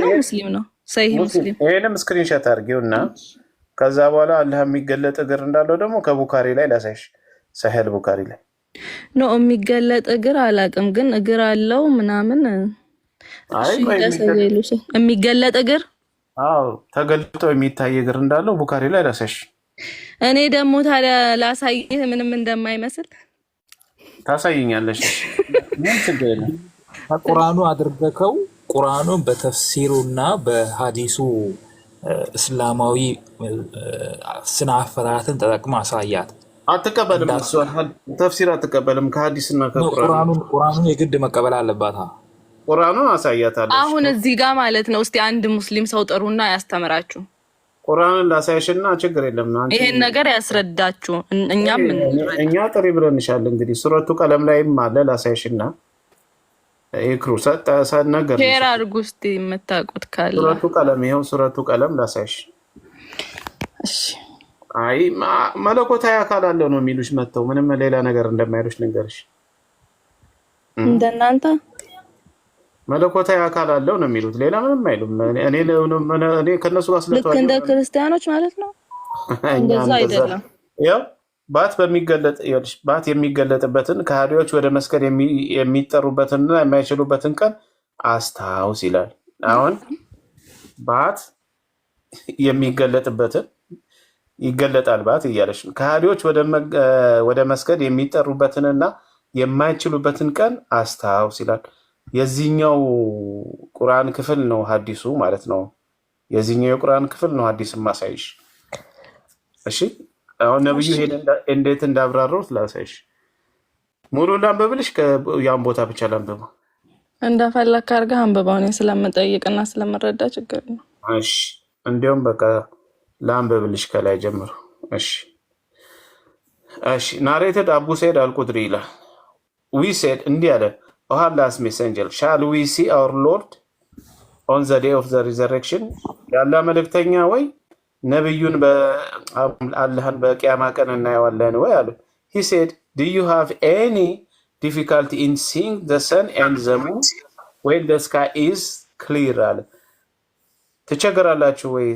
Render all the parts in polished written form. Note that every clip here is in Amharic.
ነው ሙስሊም ነው ሰሂህ ሙስሊም። ይሄንም ስክሪንሾት አድርጊውና ከዛ በኋላ አላህ የሚገለጥ እግር እንዳለው ደግሞ ከቡካሪ ላይ ላሳይሽ። ሰሂህ ቡካሪ ላይ ነው የሚገለጥ እግር አላውቅም፣ ግን እግር አለው ምናምን። አይ የሚገለጥ እግር ተገልጦ የሚታይ እግር እንዳለው ቡካሪ ላይ ላሳይሽ። እኔ ደግሞ ታዲያ ላሳይህ ምንም እንደማይመስል ታሳይኛለሽ። ምን ችግር የለም። ቁርአኑ አድርገከው ቁርአኑን በተፍሲሩና በሐዲሱ እስላማዊ ስነ አፈራትን ተጠቅሞ አሳያት። አትቀበልም፣ ተፍሲር አትቀበልም። ከሐዲስና ቁርአኑን የግድ መቀበል አለባት። ቁርአኑን አሳያታለሁ። አሁን እዚህ ጋር ማለት ነው። እስቲ አንድ ሙስሊም ሰው ጥሩና ያስተምራችሁ። ቁርአንን ላሳይሽና ችግር የለም ይሄን ነገር ያስረዳችሁ። እኛ ጥሪ ብለንሻል። እንግዲህ ሱረቱ ቀለም ላይም አለ። ላሳይሽና ይክሩ ነገር ሼር አድርጉ እስቲ የምታውቁት ካለ። ሱረቱ ቀለም ይሄው ሱረቱ ቀለም ላሳይሽ። እሺ አይ መለኮታዊ አካል አለው ነው የሚሉሽ መተው ምንም ሌላ ነገር እንደማይሉሽ ንገርሽ። እንደናንተ መለኮታዊ አካል አለው ነው የሚሉት፣ ሌላ ምንም አይሉም። እኔ ከነሱ ጋር ልክ እንደ ክርስቲያኖች ማለት ነው። እንደዛ አይደለም። ያው ባት የሚገለጥበትን ከሃዲዎች ወደ መስቀል የሚጠሩበትንና የማይችሉበትን ቀን አስታውስ ይላል። አሁን ባት የሚገለጥበትን ይገለጣል ባት እያለች ነው። ከሃዲዎች ወደ መስገድ የሚጠሩበትንና የማይችሉበትን ቀን አስታውስ ይላል። የዚህኛው ቁርአን ክፍል ነው ሐዲሱ ማለት ነው። የዚህኛው የቁርአን ክፍል ነው ሐዲስ ማሳይሽ። እሺ አሁን ነብዩ እንዴት እንዳብራሩት ላሳይሽ። ሙሉ ላንብብልሽ ያን ቦታ ብቻ ላንብበው። እንደፈለክ አድርገህ አንብበው። እኔ ስለምጠይቅና ስለምረዳ ችግር ነው። እሺ እንዲያውም በቃ ላንብብልሽ ከላይ ጀምሮ። እሺ ናሬትድ አቡ ሰይድ አልቁድሪ ይላል። ዊ ሴድ እንዲህ አለ Allah's messenger, shall we see our Lord on the day of the resurrection? ያላ መልእክተኛ ወይ ነብዩን በአላህን በቂያማ ቀን እናየዋለን ወይ አሉ። He said, do you have any difficulty in seeing the sun and the moon when the sky is clear? አለ ትቸገራላችሁ ወይ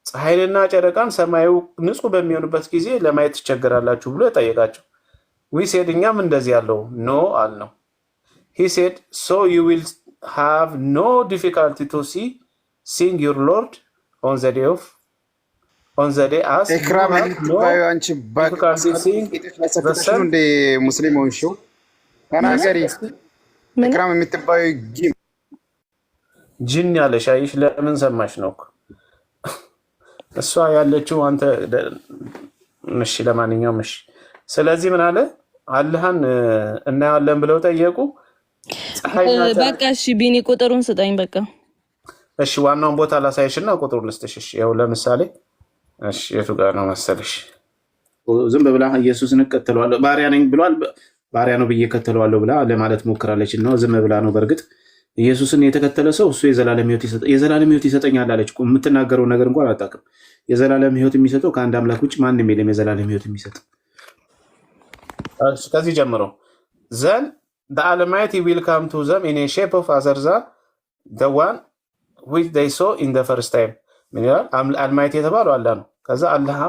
ፀሐይንና ጨረቃን ሰማዩ ንጹህ በሚሆንበት ጊዜ ለማየት ትቸገራላችሁ ብሎ ጠየቃቸው። We said እኛም እንደዚህ ያለው no አልነው። He said, so you will have no difficulty to seeing your Lord on the day as you have no difficulty seeing the sun. Muslim ሆንሽው ተናገሪ። ኢክራም የምትባዩ ጂን ያለሽ አይሽ ለምን ሰማሽ ነው እሷ ያለችው አንተ። እሺ ለማንኛውም እሺ። ስለዚህ ምን አለ አላህን እናያለን ብለው ጠየቁ። በቃ እሺ ቢኒ ቁጥሩን ስጠኝ በቃ። እሺ ዋናውን ቦታ ላሳይሽና ቁጥሩን ልስጥሽ። እሺ ያው ለምሳሌ እሺ የቱ ጋር ነው መሰለሽ? ዝም ብላ ኢየሱስን እከተለዋለሁ ባሪያ ነኝ ብሏል። ባሪያ ነው ብዬ እከተለዋለሁ ብላ ለማለት ሞክራለች ነው። ዝም ብላ ነው። በእርግጥ ኢየሱስን የተከተለ ሰው እሱ የዘላለም ሕይወት ይሰጠኛል አለች። የምትናገረው ነገር እንኳን አታውቅም። የዘላለም ሕይወት የሚሰጠው ከአንድ አምላክ ውጭ ማንም የለም። የዘላለም ሕይወት የሚሰጥ ከዚህ ጀምሮ ዘን the Almighty will come to them in a shape of other than the one which they saw in the first time. ምን ይላል? አልማይቲ የተባለው አላህ ነው። ከዛ አላህ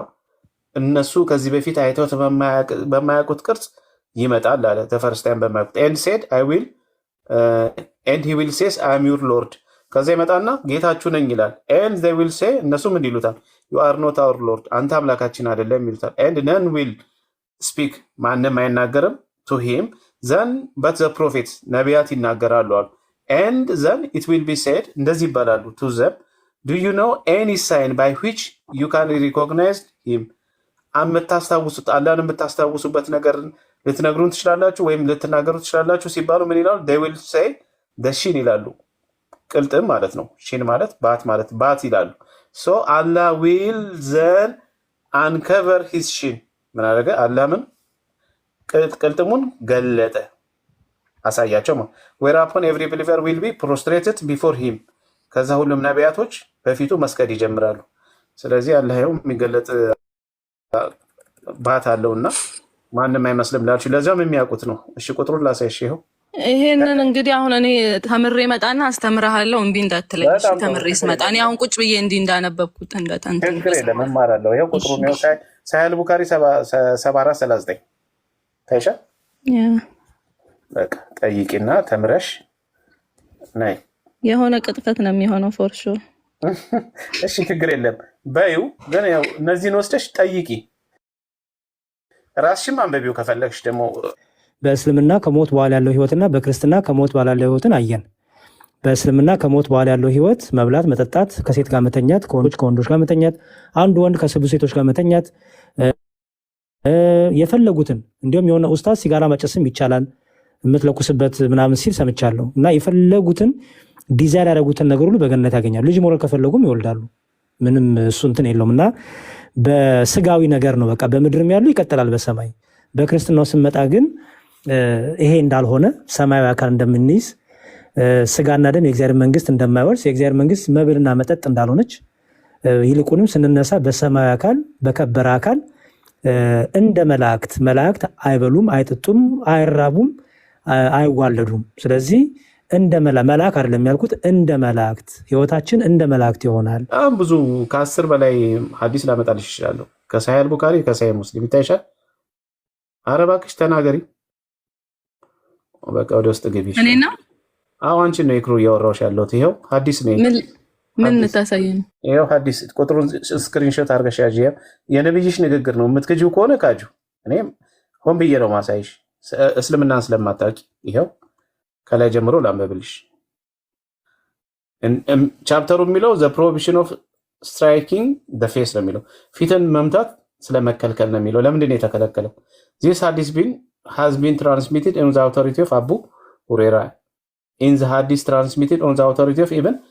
እነሱ ከዚህ በፊት አይተውት በማያውቁት ቅርጽ ይመጣል አለ። the first time በማያውቁት and said I will and he will says I am your Lord። ከዛ ይመጣና ጌታችሁ ነኝ ይላል። and they will say እነሱ ምን ይሉታል? you are not our Lord፣ አንተ አምላካችን አይደለም ይሉታል። and none will speak፣ ማንም አይናገርም to him then but the prophets ነቢያት ይናገራሉ አሉ። and then it will be said እንደዚህ ይባላሉ to them do you know any sign by which you can recognize him? የምታስታውሱት አላህን የምታስታውሱበት ነገር ልትነግሩን ትችላላችሁ ወይም ልትናገሩ ትችላላችሁ ሲባሉ ምን ይላሉ? they will say the shin ይላሉ። ቅልጥም ማለት ነው። ሺን ማለት ባት ይላሉ። so Allah will then uncover his shin ምን አደረገ? አላህ ምን ቅልጥሙን ገለጠ አሳያቸው። whereupon every believer will be prostrated before him። ከዛ ሁሉም ነቢያቶች በፊቱ መስገድ ይጀምራሉ። ስለዚህ አላህ ይኸው የሚገለጥ ባት አለውና ማንም አይመስልም ላችሁ። ለዛም የሚያውቁት ነው። እሺ ቁጥሩን ላሳይሽ። ይኸው ይሄንን እንግዲህ አሁን እኔ ተምሬ መጣና አስተምርሃለሁ እምቢ እንዳትለኝ። እሺ ተምሬ ስመጣ እኔ አሁን ቁጭ ብዬ እንዲህ እንዳነበብኩት እንደተንተን ችግር የለም እማራለሁ። ይኸው ቁጥሩ ነው ሳሂህ ቡኻሪ 7439 ታይሻ በቃ ጠይቂና ተምረሽ ናይ የሆነ ቅጥፈት ነው የሚሆነው ፎር ሹር። እሺ ችግር የለም በይው። ግን ያው እነዚህን ወስደሽ ጠይቂ ራስሽም አንበቢው ከፈለግሽ ደግሞ በእስልምና ከሞት በኋላ ያለው ህይወትና በክርስትና ከሞት በኋላ ያለው ህይወትን አየን። በእስልምና ከሞት በኋላ ያለው ህይወት መብላት፣ መጠጣት፣ ከሴት ጋር መተኛት፣ ከወንዶች ጋር መተኛት፣ አንድ ወንድ ከስቡ ሴቶች ጋር መተኛት፣ የፈለጉትን እንዲሁም የሆነ ኡስታዝ ሲጋራ ማጨስም ይቻላል የምትለኩስበት ምናምን ሲል ሰምቻለሁ። እና የፈለጉትን ዲዛይን ያደረጉትን ነገር ሁሉ በገነት ያገኛሉ። ልጅ መውለድ ከፈለጉም ይወልዳሉ። ምንም እሱ እንትን የለውም። እና በስጋዊ ነገር ነው በቃ በምድርም ያሉ ይቀጥላል በሰማይ። በክርስትናው ስንመጣ ግን ይሄ እንዳልሆነ ሰማያዊ አካል እንደምንይዝ ስጋና ደም የእግዚአብሔር መንግስት እንደማይወርስ የእግዚአብሔር መንግስት መብልና መጠጥ እንዳልሆነች ይልቁንም ስንነሳ በሰማያዊ አካል በከበረ አካል እንደ መላእክት አይበሉም፣ አይጠጡም፣ አይራቡም፣ አይዋለዱም። ስለዚህ እንደ መልአክ አይደለም ያልኩት እንደ መላእክት ህይወታችን እንደ መላእክት ይሆናል። በጣም ብዙ ከ10 በላይ ሐዲስ ላመጣልሽ እችላለሁ። ከሳሂህ ቡኻሪ ከሳሂህ ሙስሊም ይታይሻል። ኧረ እባክሽ ተናገሪ። በቃ ወደ ውስጥ ግቢ። እኔ ነው አንቺን ነው ይክሩ እያወራሁሽ ያለሁት። ይኸው ሐዲስ ነው። ምን ልታሳየኝ? ይኸው ሐዲስ ቁጥሩን ስክሪንሾት አድርገሽ ያዥ። የነብይሽ ንግግር ነው። የምትክጂው ከሆነ ካጁ። እኔም ሆን ብዬ ነው ማሳይሽ እስልምናን ስለማታውቂ። ይኸው ከላይ ጀምሮ ላንበብልሽ። ቻፕተሩ የሚለው ዘ ፕሮሂቢሽን ኦፍ ስትራይኪንግ ዘ ፌስ ነው የሚለው። ፊትን መምታት ስለመከልከል ነው የሚለው። ለምንድን ነው የተከለከለው? ዚስ ሐዲስ has been transmitted on the authority of Abu Huraira. In the hadith transmitted on the authority of Ibn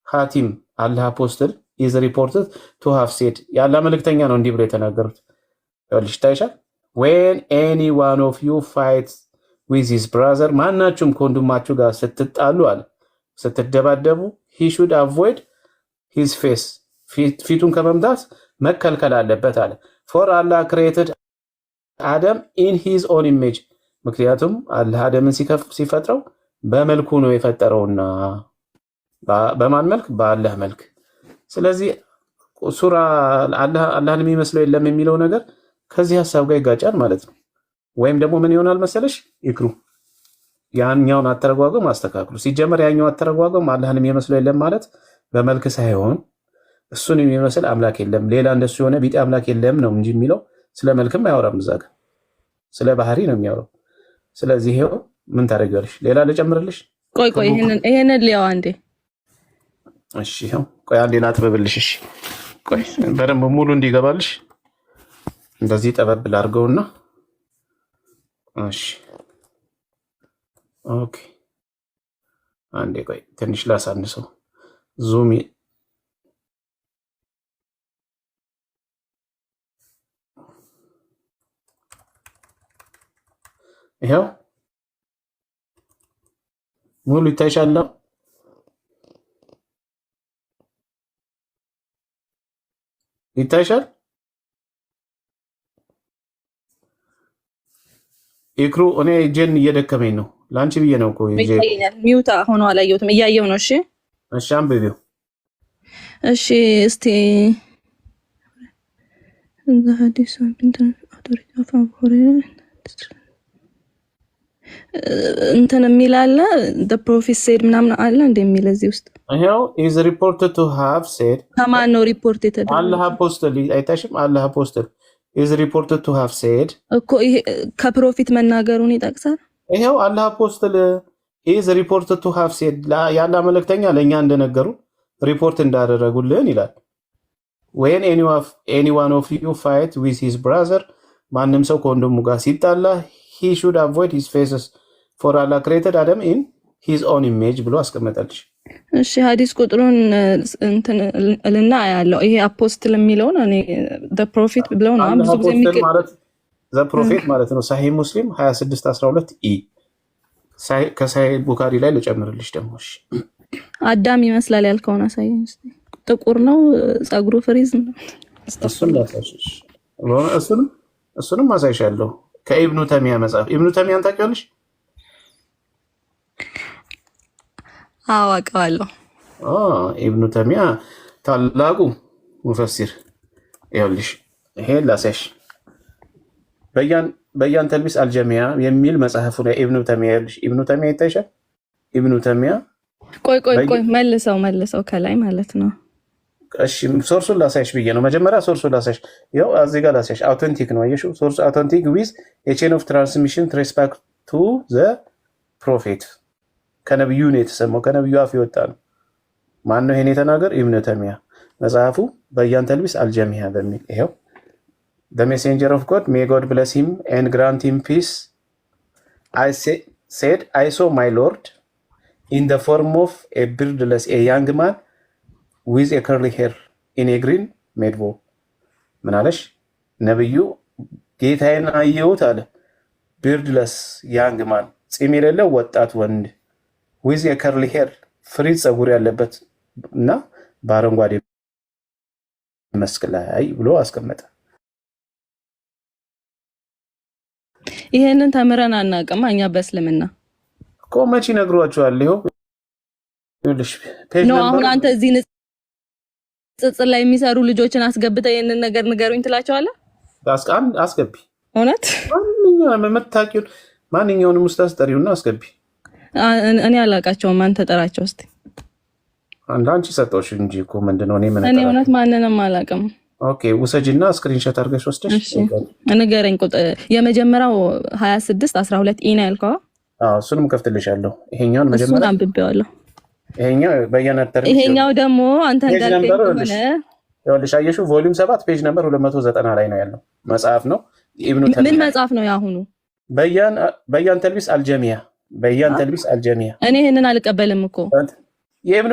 Hatim, Allah apostle is reported to have said, ያላ መልእክተኛ ነው እንዲህ ብሎ የተናገሩት። ይኸውልሽ ታይሻል። when any one of you fights with his brother, ማናችሁም ከወንድማችሁ ጋር ስትጣሉ አለ ስትደባደቡ he should avoid his face, ፊቱን ከመምታት መከልከል አለበት አለ። for Allah created Adam in his own image, ምክንያቱም አላህ አደምን ሲፈጥረው በመልኩ ነው የፈጠረውና በማን መልክ? በአላህ መልክ። ስለዚህ ሱራ አላህን የሚመስለው የለም የሚለው ነገር ከዚህ ሐሳብ ጋር ይጋጫል ማለት ነው። ወይም ደግሞ ምን ይሆናል መሰለሽ ይክሩ ያኛውን አተረጓጎም አስተካክሉ። ሲጀመር ያኛው አተረጓጎም አላህን የሚመስለው የለም ማለት በመልክ ሳይሆን እሱን የሚመስል አምላክ የለም፣ ሌላ እንደሱ የሆነ ቢጤ አምላክ የለም ነው እንጂ የሚለው ስለ መልክም አያወራም። እዛ ጋር ስለ ባህሪ ነው የሚያወራው። ስለዚህ ይሄው ምን ታደርጊዋለሽ? ሌላ ልጨምርልሽ? ቆይ ይሄንን ሊያው አንዴ። እሺ ይሄው ቆይ አንዴ ላጥበብልሽ። እሺ ቆይ በደንብ ሙሉ እንዲገባልሽ እንደዚህ ጠበብ ላድርገውና እሺ ኦኬ። አንዴ ቆይ ትንሽ ላሳንሰው ዙም ይሄው ሙሉ ይታይሻል። ይታይሻል ይክሩ። እኔ እጄን እየደከመኝ ነው። ላንቺ ብዬ ነው እኮ ይታየኛል። ሚውታ ሆኖ አላየሁትም። እያየሁ ነው። እሺ እሺ አንብቢው። እሺ እስቲ ሐዲስ አውቶሪቲ ኦፍ አቡሬ እንትን የሚል አለ the prophet said ምናምን አለ እንደሚል እዚህ ውስጥ ይሄው is reported to have said ከማን ነው ሪፖርት የተደረገው? አላህ አፖስቶል አይታሽም? አላህ አፖስቶል is reported to have said እኮ ይሄ ከፕሮፊት መናገሩን ይጠቅሳል። ይሄው አላህ አፖስቶል is reported to have said ያላ መልእክተኛ ለኛ እንደነገሩ ሪፖርት እንዳደረጉልን ይላል። when anyone of you fight with his brother, ማንም ሰው ከወንድሙ ጋር ሲጣላ he should avoid his faces for Allah created Adam in his own image ብሎ አስቀመጠልሽ። እሺ ሐዲስ ቁጥሩን እንትን ልና ያለው ይሄ አፖስትል የሚለውን እኔ the prophet ብለው ነው ብዙ ጊዜ ማለት the prophet ማለት ነው። ሳሂህ ሙስሊም 2612 ኢ ከሳሂህ ቡኻሪ ላይ ልጨምርልሽ ደግሞ። እሺ አዳም ይመስላል ያልከውን አሳየኝ እስቲ። ጥቁር ነው ጸጉሩ ፍሪዝ ነው። እሱንም አሳይሻለሁ ከኢብኑ ተሚያ መጽሐፍ። ኢብኑ ተሚያን ታውቂዋለሽ? አዋቀዋለሁ። ኢብኑ ተይሚያ ታላቁ ሙፈሲር ይኸውልሽ፣ ይሄ ላሳይሽ። በያን ተልቢስ አልጀሚያ የሚል መጽሐፉ ላይ ኢብኑ ተይሚያ ይኸውልሽ፣ ኢብኑ ተይሚያ ይታይሻል። ኢብኑ ተይሚያ ቆይ መልሰው ከላይ ማለት ነው። እሺ ሶርሱን ላሳይሽ ብዬ ነው። መጀመሪያ ሶርሱን ላሳይሽ። ይኸው እዚህ ጋር ላሳይሽ። አውተንቲክ ነው አየሽው? ሶርስ አውተንቲክ ዊዝ ኤ ቼን ኦፍ ትራንስሚሽን ትሬስ ባክ ቱ ዘ ፕሮፌት። ከነብዩ ነው የተሰማው፣ ከነብዩ አፍ የወጣ ነው። ማን ነው ይሄን የተናገር? ኢብኑ ተይሚያ። መጽሐፉ በያን ተልቢስ አልጀሚያ በሚል ይኸው the messenger of God, may God bless him and grant him peace, said, I saw my Lord in the form of a beardless, a young man with a curly hair in a green medvo. ምን አለሽ? ነብዩ ጌታዬን አየሁት አለ። beardless young man፣ ፂም የሌለው ወጣት ወንድ፣ with a curly hair፣ ፍሪዝ ፀጉር ያለበት እና በአረንጓዴ መስክ ላይ ብሎ አስቀመጠ። ይሄንን ተምረን አናውቅም እኛ በእስልምና እኮ መቼ ነግሯቸዋል? ይኸውልሽ ፔጅ ነው። አሁን አንተ እዚህ ንጽጽር ላይ የሚሰሩ ልጆችን አስገብተህ ይሄንን ነገር ንገሩኝ ትላቸዋለህ? አስገቢ። እውነት ማንኛውንም ኡስታዝ ጠሪውና አስገቢ። እኔ አላውቃቸውም፣ አንተ ጠራቸው እስቲ። አንቺ ሰጠውሽ እንጂ እኮ ምንድነው? እኔ እውነት ማንንም አላውቅም። ኦኬ ውሰጂና ስክሪንሾት አድርገሽ ወስደሽ ንገረኝ። የመጀመሪያው 26 12 ኢና ያልከው? አዎ እሱንም ከፍትልሻለሁ። ይሄኛውን መጀመሪያ አንብቤዋለሁ። ይሄኛው በየነተር ይሄኛው ደግሞ አንተ እንዳልከኝ ሆነ ይኸውልሽ፣ አየሽው? ቮሊዩም 7 ፔጅ ነምበር 290 ላይ ነው ያለው። መጽሐፍ ነው ኢብኑ ተይሚያ። ምን መጽሐፍ ነው ያሁኑ? በያን ተልቢስ አልጀሚያ። በያን ተልቢስ አልጀሚያ። እኔ ይሄንን አልቀበልም እኮ። የኢብኑ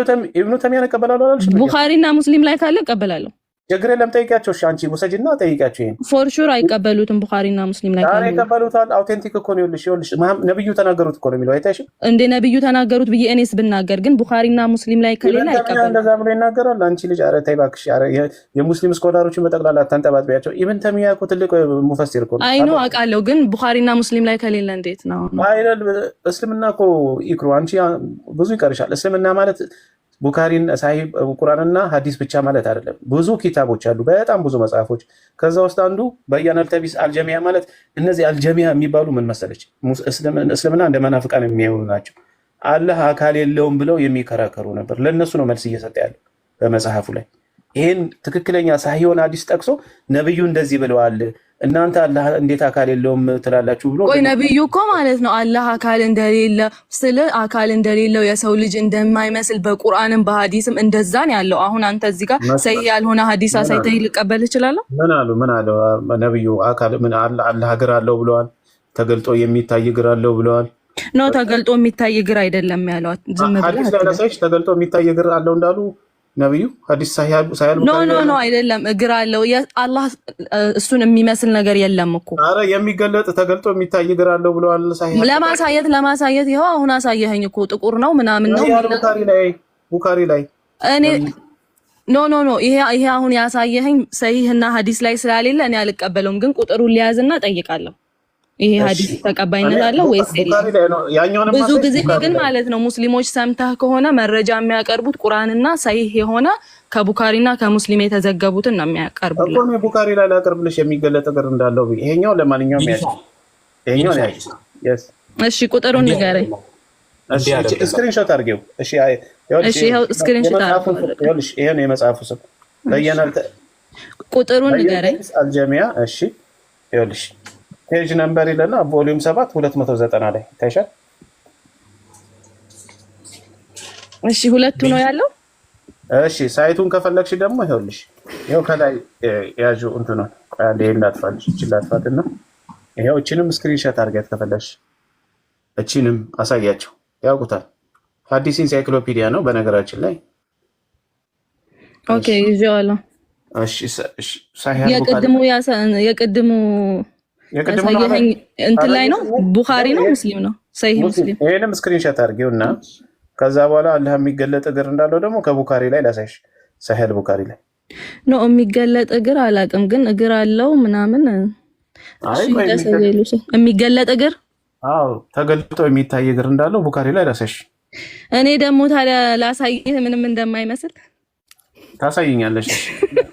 ተይሚያ እቀበላለሁ አላልሽም? ቡኻሪና ሙስሊም ላይ ካለ እቀበላለሁ። ችግር የለም ጠይቂያቸው። እሺ አንቺ ውሰጂና ጠይቂያቸው። ይሄን ፎር ሹር አይቀበሉትም። ቡኻሪና ሙስሊም ላይ ካለ ይቀበሉታል። አውቴንቲክ እኮ ነው። ይኸውልሽ ነብዩ ተናገሩት እኮ ነው የሚለው አይታሽም እንደ ነብዩ ተናገሩት ብዬ እኔስ ብናገር ግን ቡኻሪና ሙስሊም ላይ ከሌላ አይቀበሉም። እንደዛ ብሎ ይናገራል። አንቺ ልጅ ኧረ ተይ እባክሽ። ኧረ የሙስሊም ስኮላሮችን በጠቅላላ ተንጠባጥቢያቸው። ኢብኑ ተይሚያ እኮ ትልቅ ሙፈሲር እኮ ነው። አይ ነው አውቃለሁ፣ ግን ቡኻሪና ሙስሊም ላይ ከሌላ እንዴት ነው? አይደል እስልምና እኮ ይክሩ። አንቺ ብዙ ይቀርሻል። እስልምና ማለት ቡኻሪን ሳሂህ ቁርአንና ሐዲስ ብቻ ማለት አይደለም። ብዙ ኪታቦች አሉ፣ በጣም ብዙ መጽሐፎች። ከዛ ውስጥ አንዱ በያን ተልቢስ አልጀሚያ ማለት እነዚህ አልጀሚያ የሚባሉ ምን መሰለች? እስልምና እንደ መናፍቃን የሚያዩ ናቸው። አላህ አካል የለውም ብለው የሚከራከሩ ነበር። ለነሱ ነው መልስ እየሰጠ ያለው በመጽሐፉ ላይ። ይሄን ትክክለኛ ሳሂህ የሆነ ሐዲስ ጠቅሶ ነብዩ እንደዚህ ብለዋል፣ እናንተ አላህ እንዴት አካል የለውም ትላላችሁ ብሎ። ቆይ ነብዩ እኮ ማለት ነው አላህ አካል እንደሌለ ስለ አካል እንደሌለው የሰው ልጅ እንደማይመስል በቁርአንም በሐዲስም እንደዛን ያለው። አሁን አንተ እዚህ ጋር ሰሂህ ያልሆነ ሐዲስ አሳይተህ ልቀበል እችላለሁ? ምን አለው ነብዩ? አካል ምን አላህ እግር አለው ብለዋል። ተገልጦ የሚታይ እግር አለው ብለዋል። ኖ ተገልጦ የሚታይ እግር አይደለም ያለው። ዝም ብለህ ሐዲስ ላይ ለሰይች ተገልጦ የሚታይ እግር አለው እንዳሉ ነብዩ ሐዲስ ሳይል ኖ አይደለም። እግር አለው አላህ እሱን የሚመስል ነገር የለም እኮ። አረ የሚገለጥ ተገልጦ የሚታይ እግር አለው ብለዋል። ሳይል ለማሳየት ይኸው አሁን አሳየኸኝ እኮ ጥቁር ነው ምናምን ነው ቡኻሪ ላይ እኔ ኖ ይሄ አሁን ያሳየኸኝ ሰሂህና ሐዲስ ላይ ስላሌለ እኔ አልቀበለውም። ግን ቁጥሩን ሊያዝና ጠይቃለሁ። ይሄ ሐዲስ ተቀባይነት አለው ወይስ የለም? ብዙ ጊዜ ግን ማለት ነው ሙስሊሞች ሰምተህ ከሆነ መረጃ የሚያቀርቡት ቁርአንና ሰሂህ የሆነ ከቡኻሪና ከሙስሊም የተዘገቡትን ነው የሚያቀርቡት። እኮ ነው ቡኻሪ ላይ ላቀርብልሽ የሚገለጥ ነገር እንዳለው። ይሄኛው ለማንኛውም ይሄኛው ላይ እሺ ቁጥሩን ንገረኝ። እሺ ስክሪንሾት አድርጌው። እሺ ይሄው ስክሪንሾት አድርጌው። ይሄ ነው የመጽሐፉ ስም። በየናል ቁጥሩን ንገረኝ። አልጀሚያ። እሺ ይኸውልሽ ፔጅ ነምበር ይለና ቮሊዩም 7 290 ላይ ታይሻል። እሺ ሁለቱ ነው ያለው። እሺ ሳይቱን ከፈለግሽ ደግሞ ይኸውልሽ ይኸው ከላይ ያዡ እንትኑ አንዴ እንዳትፋልሽ ይችላልፋትና ይኸው እቺንም ስክሪንሾት አድርጋት ከፈለግሽ እቺንም አሳያቸው፣ ያውቁታል። ሐዲስ ኢንሳይክሎፒዲያ ነው በነገራችን ላይ። ኦኬ ይዤዋለሁ። እሺ ሳሂህ የቅድሙ እንትን ላይ ነው ቡኻሪ ነው ሙስሊም ነው ሰሂህ ሙስሊም። ይሄንም ስክሪንሾት አድርጌውና ከዛ በኋላ አላህ የሚገለጥ እግር እንዳለው ደግሞ ከቡኻሪ ላይ ላሳይሽ። ሰሂህ ቡኻሪ ላይ ነው የሚገለጥ እግር አላውቅም፣ ግን እግር አለው ምናምን። የሚገለጥ እግር አዎ ተገልጦ የሚታይ እግር እንዳለው ቡኻሪ ላይ ላሳይሽ። እኔ ደግሞ ታዲያ ላሳይህ ምንም እንደማይመስል ታሳይኛለሽ።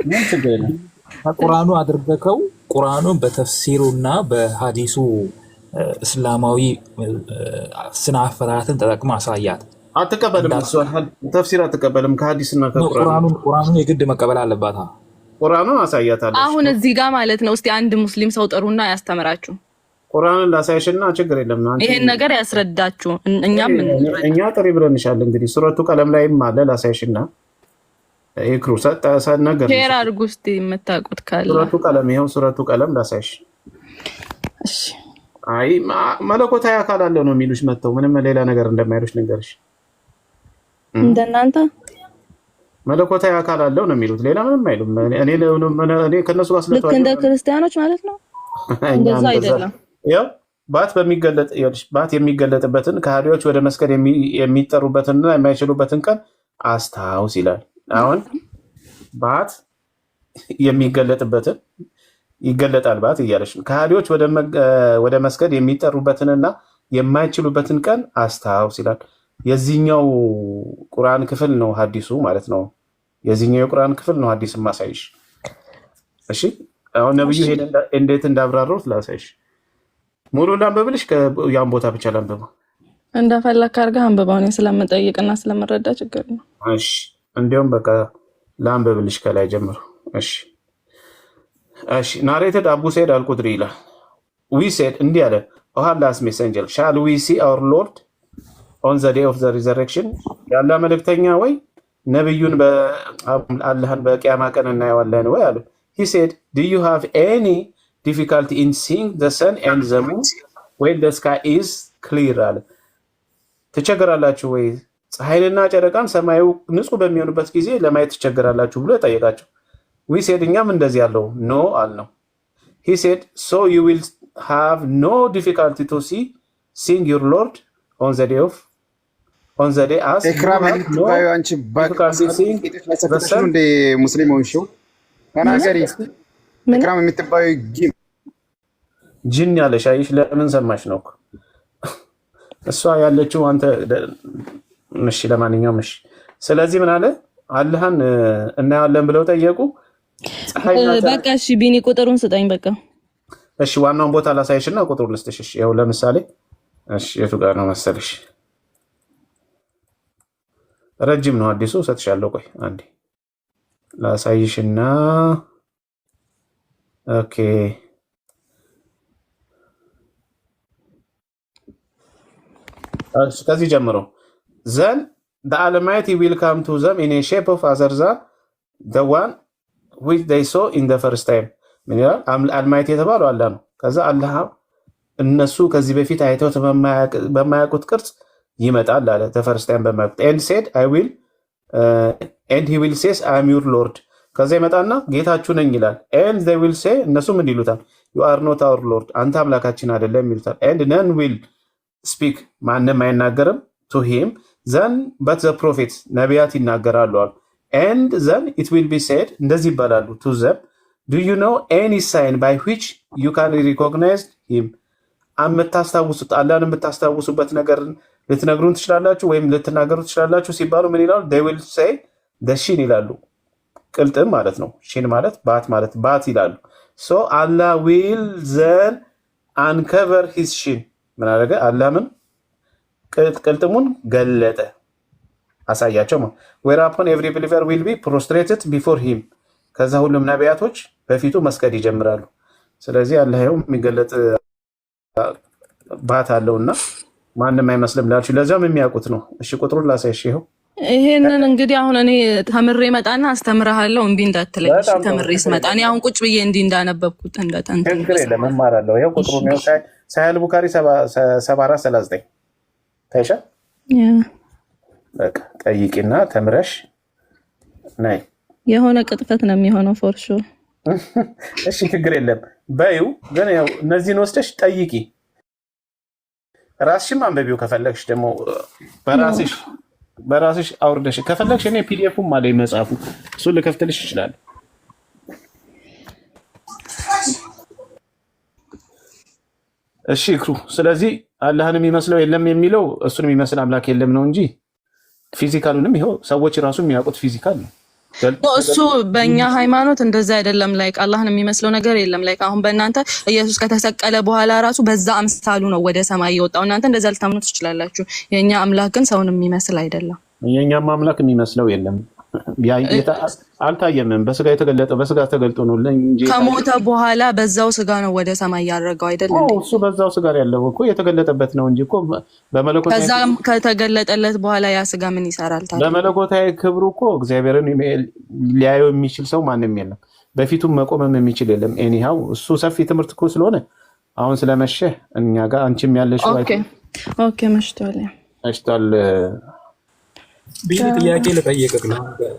ምን ችግር የለም። ከቁርአኑ አድርገከው ቁርአኑን በተፍሲሩና በሐዲሱ እስላማዊ ስነ አፈራረትን ተጠቅማ አሳያት። አትቀበልም። ተፍሲር አትቀበልም። ከሐዲስና ቁርአኑን የግድ መቀበል አለባት። ቁርአኑን አሳያታለሁ። አሁን እዚህ ጋር ማለት ነው። እስቲ አንድ ሙስሊም ሰው ጥሩና ያስተምራችሁ። ቁርአንን ላሳይሽና ችግር የለም ይሄን ነገር ያስረዳችሁ። እኛ ጥሪ ብለንሻል። እንግዲህ ሱረቱ ቀለም ላይም አለ። ላሳይሽና ይክሩ ነገር ሼር አድርጉ እስቲ የምታውቁት ካለ። ሱረቱ ቀለም ይሄው ሱረቱ ቀለም ላሳይሽ። እሺ አይ መለኮታዊ አካል አለው ነው የሚሉሽ መተው ምንም ሌላ ነገር እንደማይሉሽ ነገርሽ። እንደናንተ መለኮታዊ አካል አለው ነው የሚሉት ሌላ ምንም አይሉም። እኔ ከነሱ ጋር ልክ እንደ ክርስቲያኖች ማለት ነው። እንደዛ አይደለም። ያው ባት የሚገለጥበትን ከሃዲዎች ወደ መስቀል የሚጠሩበትንና የማይችሉበትን ቀን አስታውስ ይላል። አሁን ባት የሚገለጥበትን ይገለጣል ባት እያለች ነው። ከሃዲዎች ወደ መስገድ የሚጠሩበትንና የማይችሉበትን ቀን አስታውስ ይላል። የዚህኛው ቁርአን ክፍል ነው ሐዲሱ ማለት ነው። የዚህኛው የቁርአን ክፍል ነው ሐዲስ ማሳይሽ። እሺ አሁን ነብዩ እንዴት እንዳብራሩት ላሳይሽ። ሙሉ ላንብብልሽ ያን ቦታ ብቻ ላንብበው። እንደፈለክ አድርገህ አንብበው። እኔ ስለምጠይቅና ስለምረዳ ችግር ነው። እሺ እንዲያውም በቃ ላንብብልሽ ከላይ ጀምሮ። እሺ ናሬትድ አቡ ሰይድ አልቁድሪ ይላል። ዊ ሴድ እንዲህ አለ ኦ አላህስ ሜሴንጀር ሻል ዊ ሲ አወር ሎርድ ኦን ዘ ዴይ ኦፍ ዘ ሪዘረክሽን። ያለ መልእክተኛ ወይ ነብዩን አላህን በቂያማ ቀን እናየዋለን ወይ አሉ። ሂ ሴድ ዱ ዩ ሃቭ ኤኒ ዲፊካልቲ ኢን ሲንግ ዘ ሰን ኤንድ ዘ ሙን ዌን ዘ ስካይ ኢዝ ክሊር አለ። ትቸገራላችሁ ወይ ፀሐይንና ጨረቃን ሰማዩ ንጹህ በሚሆንበት ጊዜ ለማየት ትቸገራላችሁ ብሎ ጠየቃቸው። ዊ ሴድ እኛም እንደዚህ ያለው ኖ አልነው። ሂ ሴድ ሶ ዩ ዊል ሃቭ ኖ ዲፊካልቲ ቱ ሲንግ ዩር ሎርድ ኦን ዘ ዴይ አስ ሙስሊም ሆንሽው ተናገሪ። ኢክራም የምትባዩ ጂን ያለሽ አይሽ ለምን ሰማሽ ነው እሷ ያለችው አንተ። እሺ ለማንኛውም እሺ። ስለዚህ ምን አለ አላህን እናያለን ብለው ጠየቁ። በቃ እሺ ቢኒ ቁጥሩን ስጠኝ በቃ። እሺ ዋናውን ቦታ ላሳይሽና ቁጥሩን ልስጥሽ። እሺ ያው ለምሳሌ እሺ የቱ ጋር ነው መሰለሽ? ረጅም ነው አዲሱ ሰጥሻለሁ። ቆይ አንዴ ላሳይሽና ኦኬ ከዚህ ጀምሮ ዘን the Almighty will come to them in a shape of other than the one which they saw in the first time። ምን ይላል? አልማይቲ የተባለው አላህ ነው። ከዛ አላህ እነሱ ከዚህ በፊት አይተው በማያውቁት ቅርጽ ይመጣል አለ። the first time በማያውቁት and said I will and he will says I am your Lord። ከዛ ይመጣና ጌታችሁ ነኝ ይላል። and they will say እነሱ ምን ይሉታል? you are not our Lord አንተ አምላካችን አይደለም ይሉታል። and none will speak ማንም አይናገርም to him then but the prophets ነቢያት ይናገራሉ አሉ። and then it will be said እንደዚህ ይባላሉ to them do you know any sign by which you can recognize him የምታስታውሱት አላህን የምታስታውሱበት ነገር ልትነግሩን ትችላላችሁ ወይም ልትናገሩ ትችላላችሁ ሲባሉ ምን ይላሉ? they will say the shin ይላሉ። ቅልጥም ማለት ነው። ሺን ማለት ባት ይላሉ። so Allah will then uncover his shin ምን አደረገ? አላህ ምን ቅልጥሙን ገለጠ አሳያቸው። whereupon every believer will be prostrated before him ከዛ ሁሉም ነቢያቶች በፊቱ መስገድ ይጀምራሉ። ስለዚህ አላህ ይኸው የሚገለጥ ባት አለውና ማንም አይመስልም ላልሽ ለዛም የሚያውቁት ነው። እሺ ቁጥሩን ላሳይሽ። ይኸው ይሄንን እንግዲህ አሁን እኔ ተምሬ መጣና አስተምርሃለሁ እምቢ እንዳትለኝ። እሺ ተምሬ ስመጣ እኔ አሁን ቁጭ ብዬ እንዲህ እንዳነበብኩት እንደተንተን ለመማራለሁ። ይኸው ቁጥሩን ነው ሳይል ቡካሪ 7439 ታይሻ በቃ ጠይቂና ተምረሽ ናይ የሆነ ቅጥፈት ነው የሚሆነው ፎርሾ። እሺ ችግር የለም በዩ ግን ያው እነዚህን ወስደሽ ጠይቂ። ራስሽም አንበቢው ከፈለግሽ ደግሞ በራስሽ አውርደሽ ከፈለግሽ እኔ ፒዲኤፉም አለኝ መጽሐፉ እሱን ልከፍትልሽ ይችላል። እሺ ክሩ ስለዚህ አላህን የሚመስለው የለም የሚለው እሱን የሚመስል አምላክ የለም ነው እንጂ ፊዚካሉንም ይኸው ሰዎች ራሱ የሚያውቁት ፊዚካል ነው። እሱ በእኛ ሃይማኖት እንደዛ አይደለም። ላይክ አላህን የሚመስለው ነገር የለም። ላይክ አሁን በእናንተ ኢየሱስ ከተሰቀለ በኋላ ራሱ በዛ አምሳሉ ነው ወደ ሰማይ የወጣው። እናንተ እንደዛ ልታምኑ ትችላላችሁ። የኛ አምላክ ግን ሰውን የሚመስል አይደለም። የኛም አምላክ የሚመስለው የለም። አልታየምም። በስጋ የተገለጠው በስጋ ተገልጦ ነው እንጂ ከሞተ በኋላ በዛው ስጋ ነው ወደ ሰማይ ያረጋው አይደለም። እሱ በዛው ስጋ ያለው እኮ የተገለጠበት ነው እንጂ እኮ በመለኮት ከዛም ከተገለጠለት በኋላ ያ ስጋ ምን ይሰራል ታዲያ? በመለኮታዊ ክብሩ እኮ እግዚአብሔርን ሊያየው የሚችል ሰው ማንም የለም። በፊቱም መቆምም የሚችል የለም። ኤኒሃው እሱ ሰፊ ትምህርት እኮ ስለሆነ አሁን ስለመሸ እኛ ጋር አንቺም ያለሽ ኦኬ መሽቷል። ቢኒ ጥያቄ ልጠይቅህ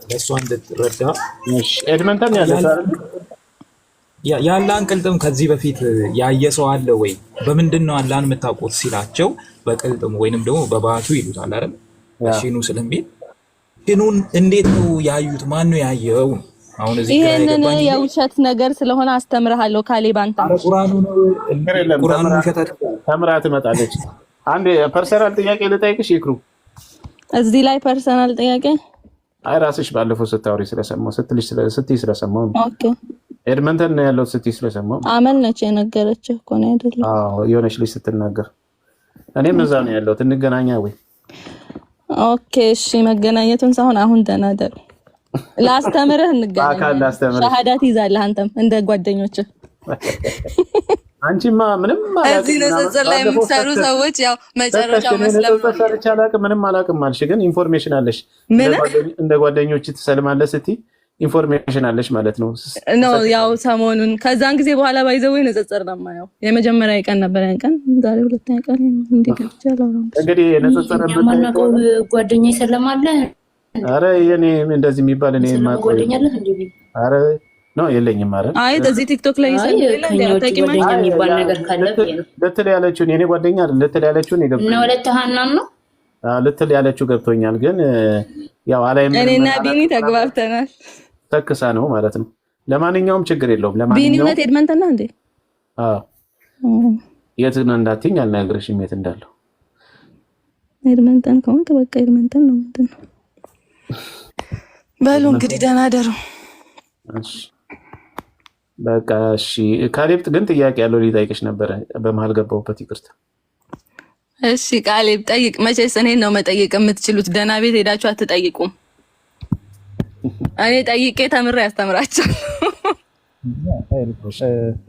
ለእሷ እንድትረዳ። ኤድመንተን የአላህን ቅልጥም ከዚህ በፊት ያየ ሰው አለ ወይ? በምንድን ነው አላህን የምታውቁት ሲላቸው በቅልጥም ወይንም ደግሞ በባቱ ይሉታል አይደል? ሽኑ ስለሚል ሽኑን እንዴት ነው ያዩት? ማን ነው ያየው? አሁን እዚህ ይሄንን የውሸት ነገር ስለሆነ አስተምርሃለሁ። ካሌብ አንተ ቁርአኑን ውሸት ተምራ ትመጣለች። አንድ ፐርሰናል ጥያቄ ልጠይቅሽ ይክሩ። እዚህ ላይ ፐርሰናል ጥያቄ አይ ራስሽ ባለፈው ስታወሪ ስለሰማሁ ስትይ ስለሰማሁ ኦኬ ኤድመንተን ነው ያለው ስትይ ስለሰማሁ አመል ነች የነገረችህ እኮ ነው አይደለም? አዎ የሆነች ልጅ ስትናገር እኔም እዛ ነው ያለሁት። እንገናኛ ወይ? ኦኬ እሺ፣ መገናኘቱን ሳይሆን አሁን ተናደሩ ላስተምርህ እንገናኛ። ሻሃዳት ይዛለህ አንተም እንደ ጓደኞችህ። አንቺማ ምንም ማለት እዚህ ንጽጽር ላይ የምትሰሩ ሰዎች ያው መጨረሻው መስለም ምንም አላውቅም አልሽ፣ ግን ኢንፎርሜሽን አለሽ። እንደ ጓደኞች ትሰልማለህ ስትይ ኢንፎርሜሽን አለሽ ማለት ነው። ያው ሰሞኑን ከዛን ጊዜ በኋላ ባይዘው ንጽጽር ነው የማየው። የመጀመሪያ ቀን ነበር ያን ቀን፣ ዛሬ ሁለተኛ ቀን እንዲገብቻለሁ። እንግዲህ ንጽጽር ማናቆ ጓደኛ ይሰለማል። አረ የኔ እንደዚህ የሚባል እኔ ጓደኛ አለ እንዴ? አረ ነው የለኝም። አረ አይ እዚህ ቲክቶክ ላይ ይሰልማል ጓደኛ የሚባል ነገር ካለ ልትል ያለችውን የኔ ጓደኛ አይደል ልትል ያለችውን ይገብቶኛል። ነው ለተሃናን ነው ልትል ያለችው ገብቶኛል። ግን ያው አላይም እኔና ቢኒ ተግባብተናል። ተክሳ ነው ማለት ነው። ለማንኛውም ችግር የለውም። ቢኒ እውነት ኤድመንተን ነው እንዴ? አዎ የት ነው እንዳትይኝ አልነግርሽም የት እንዳለው። ኤድመንተን ከሆንክ በቃ ኤድመንተን ነው። ምንድን ነው በሉ እንግዲህ ደህና ደሩ። እሺ በቃ እሺ። ካሌብ ግን ጥያቄ ያለው ሊጠይቅሽ ነበረ፣ በመሀል ገባሁበት ይቅርታ። እሺ ካሌብ ጠይቅ። መቼስ እኔን ነው መጠየቅ የምትችሉት። ደህና ቤት ሄዳችሁ አትጠይቁም። እኔ ጠይቄ ተምሬ ያስተምራቸው።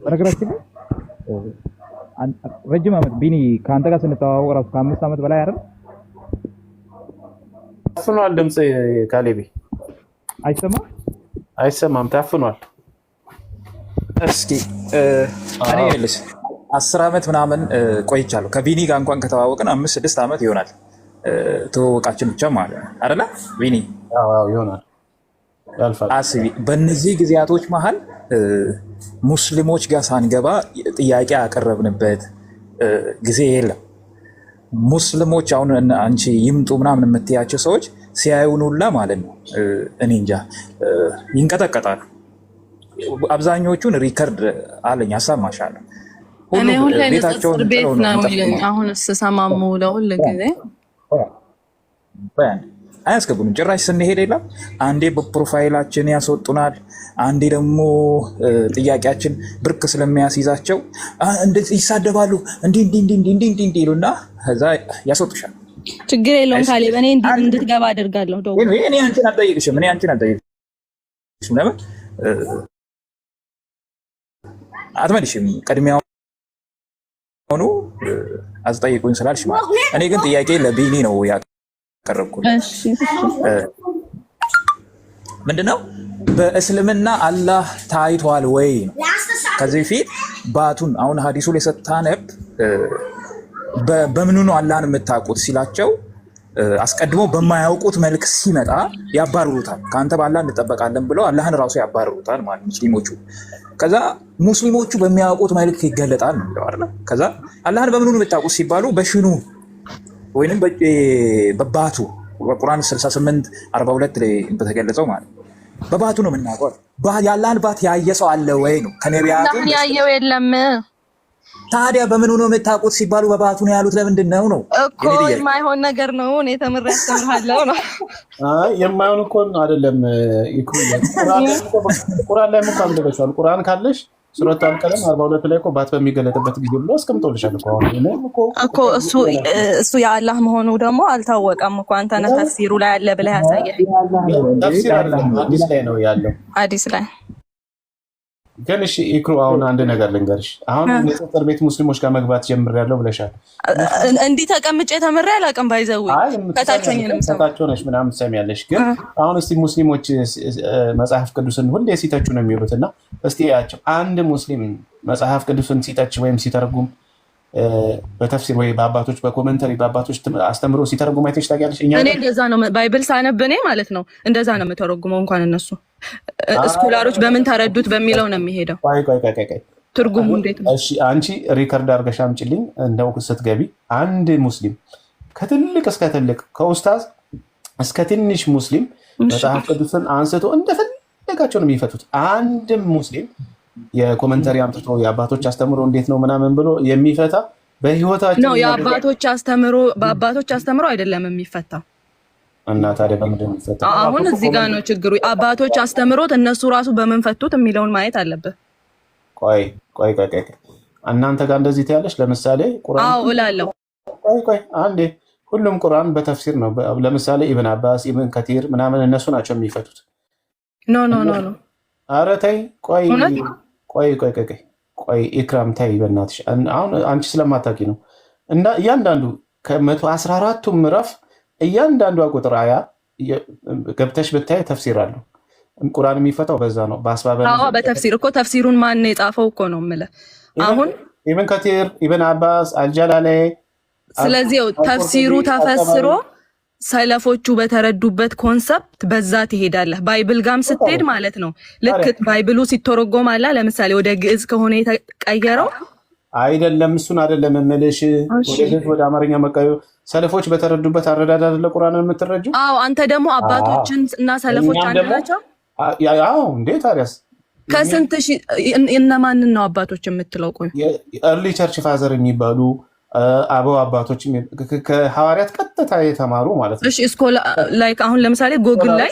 በነገራችን ላይ ረጅም ዓመት ቢኒ ከአንተ ጋር ስንተዋወቅ እራሱ ከ5 ዓመት በላይ አይደል? ታፍኗል ድምፅ ካሌቤ። አይሰማም ታፍኗል። እስኪ እኔ ልስ 10 ዓመት ምናምን ቆይቻለሁ ከቢኒ ጋር እንኳን ከተዋወቅን 5-6 ዓመት ይሆናል። ተዋወቃችን ብቻ ማለት ነው አይደለ ቢኒ? አዎ ይሆናል። አስቢ በእነዚህ ጊዜያቶች መሀል ሙስሊሞች ጋር ሳንገባ ጥያቄ ያቀረብንበት ጊዜ የለም። ሙስሊሞች አሁን አንቺ ይምጡ ምናምን የምትያቸው ሰዎች ሲያዩን ሁላ ማለት ነው እኔ እንጃ ይንቀጠቀጣሉ። አብዛኞቹን ሪከርድ አለኝ አሳማሻለሁ። እኔ ሁሌ ንጽጽር ቤት ነው የሚለኝ። አሁን ስሰማሙ ለሁሉ ጊዜ አያስገቡንም። ጭራሽ ስንሄድ የለም አንዴ በፕሮፋይላችን ያስወጡናል፣ አንዴ ደግሞ ጥያቄያችን ብርክ ስለሚያስይዛቸው ይሳደባሉ። እንዲህ ይሉና ከዛ ያስወጡሻል። ችግር የለውም ካሌብ፣ እኔ እንድትገባ አደርጋለሁ። እኔ አንቺን አልጠይቅሽም። ለምን አትመልሽም? ቀድሚያውኑ አስጠይቁኝ ስላልሽ ማለት። እኔ ግን ጥያቄ ለቢኒ ነው ያቀረብኩት። ምንድነው በእስልምና አላህ ታይቷል ወይ ነው። ከዚህ በፊት ባቱን አሁን ሀዲሱ ላይ ስታነብ በምኑ ነው አላህን የምታውቁት ሲላቸው አስቀድሞ በማያውቁት መልክ ሲመጣ ያባርሩታል። ከአንተ በአላህ እንጠበቃለን ብለው አላህን ራሱ ያባርሩታል ማለት ሙስሊሞቹ። ከዛ ሙስሊሞቹ በሚያውቁት መልክ ይገለጣል ነው አይደል? ከዛ አላህን በምኑ ነው የምታውቁት ሲባሉ በሽኑ ወይንም በባቱ በቁርአን 68:42 ላይ በተገለጸው ማለት በባቱ ነው የምናውቀው። ያላህን ባት ያየ ሰው አለ ወይ ነው? ከነቢያቱ ያየው የለም። ታዲያ በምን ነው የምታውቁት ሲባሉ በባቱ ነው ያሉት። ለምንድን ነው እኮ የማይሆን ነገር ነው። እኔ ተምሬ አስተምራለሁ ነው። አይ የማይሆን እኮ አይደለም። ቁርአን ላይ ሙካም ደረሻል። ቁርአን ካለሽ ሱረቱ አልቀለም 42 ላይ እኮ ባት በሚገለጥበት ጊዜ ብሎ አስቀምጦልሻል እኮ እሱ የአላህ መሆኑ ደግሞ አልታወቀም እኮ አንተ ነህ ተፍሲሩ ላይ አለ ብለህ ያሳየህ። ተፍሲር አይደለም ሐዲስ ላይ ነው ያለው። ሐዲስ ላይ ግን እሺ ኢክሩ አሁን አንድ ነገር ልንገርሽ። አሁን ንጽጽር ቤት ሙስሊሞች ጋር መግባት ጀምሬያለሁ ብለሻል። እንዲህ ተቀምጬ ተምሬ አላውቅም። ባይዘው ከታቸው ነሽ ምናምን ትሰሚያለሽ። ግን አሁን እስቲ ሙስሊሞች መጽሐፍ ቅዱስን ሁሌ ሲተቹ ነው የሚውሉት እና እስቲ ያቸው አንድ ሙስሊም መጽሐፍ ቅዱስን ሲተች ወይም ሲተረጉም በተፍሲር ወይ በአባቶች በኮመንተሪ በአባቶች አስተምሮ ሲተረጉም አይተሽ ታውቂያለሽ? እኔ እንደዛ ነው ባይብል ሳነብ እኔ ማለት ነው እንደዛ ነው የምተረጉመው። እንኳን እነሱ ስኮላሮች በምን ተረዱት በሚለው ነው የሚሄደው። ቆይ ትርጉሙ እንዴት ነው? እሺ አንቺ ሪከርድ አድርገሽ አምጪልኝ። እንደው ስትገቢ አንድ ሙስሊም ከትልቅ እስከ ትልቅ ከኡስታዝ እስከ ትንሽ ሙስሊም መጽሐፍ ቅዱስን አንስቶ እንደፈለጋቸው ነው የሚፈቱት። አንድም ሙስሊም የኮመንተሪ አምጥቶ የአባቶች አስተምሮ እንዴት ነው ምናምን ብሎ የሚፈታ በህይወታችን ነው። የአባቶች አስተምሮ በአባቶች አስተምሮ አይደለም የሚፈታው። እና ታዲያ በምንድን ነው የሚፈታው? አሁን እዚህ ጋር ነው ችግሩ። አባቶች አስተምሮት እነሱ ራሱ በምን ፈቱት የሚለውን ማየት አለብህ። ቆይ እናንተ ጋር እንደዚህ ትያለሽ? ለምሳሌ ቁርአን አዎ እላለሁ። ቆይ አንዴ ሁሉም ቁርአን በተፍሲር ነው። ለምሳሌ ኢብን አባስ ኢብን ከቲር ምናምን እነሱ ናቸው የሚፈቱት። ኖ ኧረ ተይ ቆይ ኢክራም ተይ በእናትሽ። አሁን አንቺ ስለማታውቂ ነው። እና እያንዳንዱ ከ114ቱ ምዕራፍ እያንዳንዷ ቁጥር አያ ገብተሽ ብታይ ተፍሲር አለው። ቁርአን የሚፈታው በዛ ነው። በተፍሲር እኮ ተፍሲሩን ማን የጻፈው እኮ ነው የምልህ። አሁን ኢብን ከቲር ኢብን አባስ አልጀላሌ። ስለዚህ ተፍሲሩ ተፈስሮ ሰለፎቹ በተረዱበት ኮንሰፕት በዛ ትሄዳለህ። ባይብል ጋም ስትሄድ ማለት ነው ልክ ባይብሉ ሲተረጎም አለ። ለምሳሌ ወደ ግዕዝ ከሆነ የተቀየረው አይደለም፣ እሱን አይደለም የምልሽ። ወደ አማርኛ መቀየሩ ሰለፎች በተረዱበት አረዳድ አይደለ ቁርአንን የምትረጂው? አዎ። አንተ ደግሞ አባቶችን እና ሰለፎች አንድ ናቸው? አዎ። እንዴ ታዲያስ ከስንት ሺህ እነማንን ነው አባቶች የምትለው? ቆይ ኤርሊ ቸርች ፋዘር የሚባሉ አበው አባቶች ከሐዋርያት ቀጥታ የተማሩ ማለት ነው። እሺ ላይክ አሁን ለምሳሌ ጎግል ላይ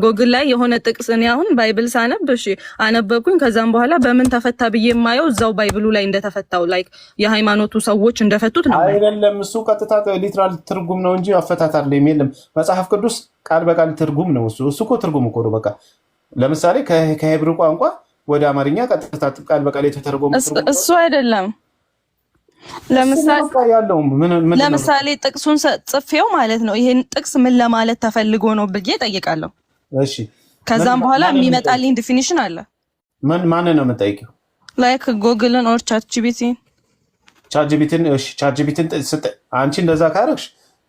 ጎግል ላይ የሆነ ጥቅስ እኔ አሁን ባይብል ሳነብ እሺ አነበብኩኝ። ከዛም በኋላ በምን ተፈታ ብዬ የማየው እዛው ባይብሉ ላይ እንደተፈታው ላይክ የሃይማኖቱ ሰዎች እንደፈቱት ነው። አይደለም፣ እሱ ቀጥታ ሊትራል ትርጉም ነው እንጂ አፈታት አይደለም። የለም መጽሐፍ ቅዱስ ቃል በቃል ትርጉም ነው። እሱ እኮ ትርጉም እኮ ነው። በቃ ለምሳሌ ከሄብሩ ቋንቋ ወደ አማርኛ ቀጥታ ቃል በቃል የተተረጎመ እሱ አይደለም። ለምሳሌ ጥቅሱን ጽፌው ማለት ነው ይሄን ጥቅስ ምን ለማለት ተፈልጎ ነው ብዬ ጠይቃለሁ። እሺ ከዛም በኋላ የሚመጣልኝ ዲፊኒሽን አለ። ማን ነው የምጠይቂው? ላይክ ጎግልን ኦር ቻትጂፒቲን። እሺ ቻትጂፒቲን አንቺ እንደዛ ካረግሽ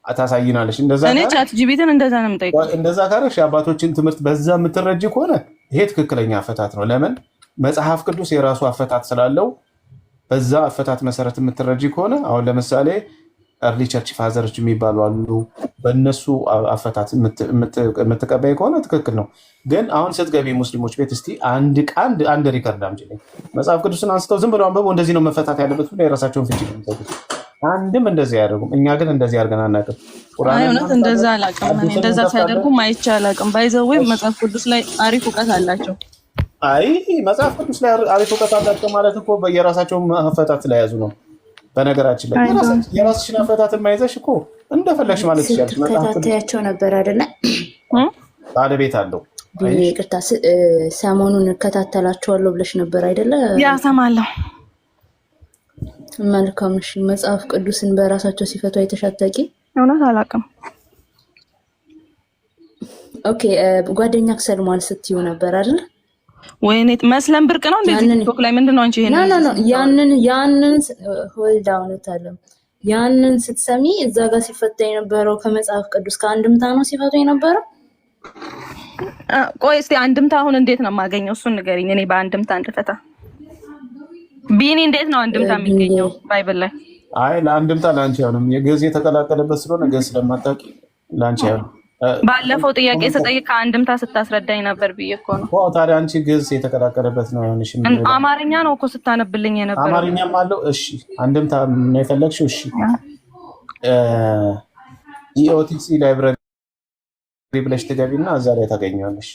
ታሳይናለሽ። እኔ ቻትጂፒቲን እንደዛ ነው የምጠይቀው። እንደዛ ካረግሽ የአባቶችን ትምህርት በዛ የምትረጂ ከሆነ ይሄ ትክክለኛ አፈታት ነው። ለምን መጽሐፍ ቅዱስ የራሱ አፈታት ስላለው በዛ አፈታት መሰረት የምትረጂ ከሆነ አሁን ለምሳሌ ኤርሊ ቸርች ፋዘሮች የሚባሉ አሉ። በእነሱ አፈታት የምትቀበይ ከሆነ ትክክል ነው። ግን አሁን ስትገቢ ሙስሊሞች ቤት እስቲ አንድ ሪከርድ አምጪልኝ። መጽሐፍ ቅዱስን አንስተው ዝም ብለው አንብበው እንደዚህ ነው መፈታት ያለበት ብሎ የራሳቸውን ፍቺ ነው የሚሰጡት። አንድም እንደዚህ አያደርጉም። እኛ ግን እንደዚህ አድርገን አናውቅም። እውነት እንደዛ አላውቅም። እንደዛ ሲያደርጉም አይቼ አላውቅም። ባይዘው መጽሐፍ ቅዱስ ላይ አሪፍ እውቀት አላቸው። አይ መጽሐፍ ቅዱስ ላይ አሪፍ እውቀት አላቸው ማለት እኮ በየራሳቸው አፈታት ስለያዙ ነው። በነገራችን ላይ የራስሽን አፈታት የማይዘሽ እኮ እንደፈለግሽ ማለት ይችላል። ተከታተያቸው ነበር አይደለ? ባለቤት አለው። ይቅርታ ሰሞኑን እከታተላቸዋለሁ ብለሽ ነበር አይደለ? ያ ሰማለሁ። መልካም። እሺ መጽሐፍ ቅዱስን በራሳቸው ሲፈቱ አይተሻታቂ? እውነት አላውቅም። ኦኬ ጓደኛ ሰልሟል ስትዩ ነበር አይደል? ወይኔ መስለን ብርቅ ነው እንዴ? ቲክቶክ ላይ ምንድነው አንቺ ይሄን? ያንን ሆልድ አውነት አለም ያንን ስትሰሚ እዛ ጋር ሲፈታ የነበረው ከመጽሐፍ ቅዱስ ከአንድምታ ነው ሲፈቱ የነበረው። ቆይ እስቲ አንድምታ አሁን እንዴት ነው የማገኘው? እሱን ንገሪኝ። እኔ በአንድምታ እንድፈታ ቢኒ እንዴት ነው አንድምታ የሚገኘው ባይብል ላይ? አይ ለአንድምታ ላንቺ አይሆንም። የግዕዝ የተቀላቀለበት ስለሆነ ግዕዝ ስለማታውቂ ላንቺ አይሆንም። ባለፈው ጥያቄ ስጠይቅ ከአንድምታ ስታስረዳኝ ነበር ብዬ እኮ ነው። ታዲያ አንቺ ግዕዝ የተቀላቀለበት ነው የሆነሽ። አማርኛ ነው እኮ ስታነብልኝ የነበረው። አማርኛም አለው። እሺ አንድምታ ነው የፈለግሽው? እሺ ኢኦቲሲ ላይብረሪ ብለሽ ትገቢና እዛ ላይ ታገኘዋለሽ።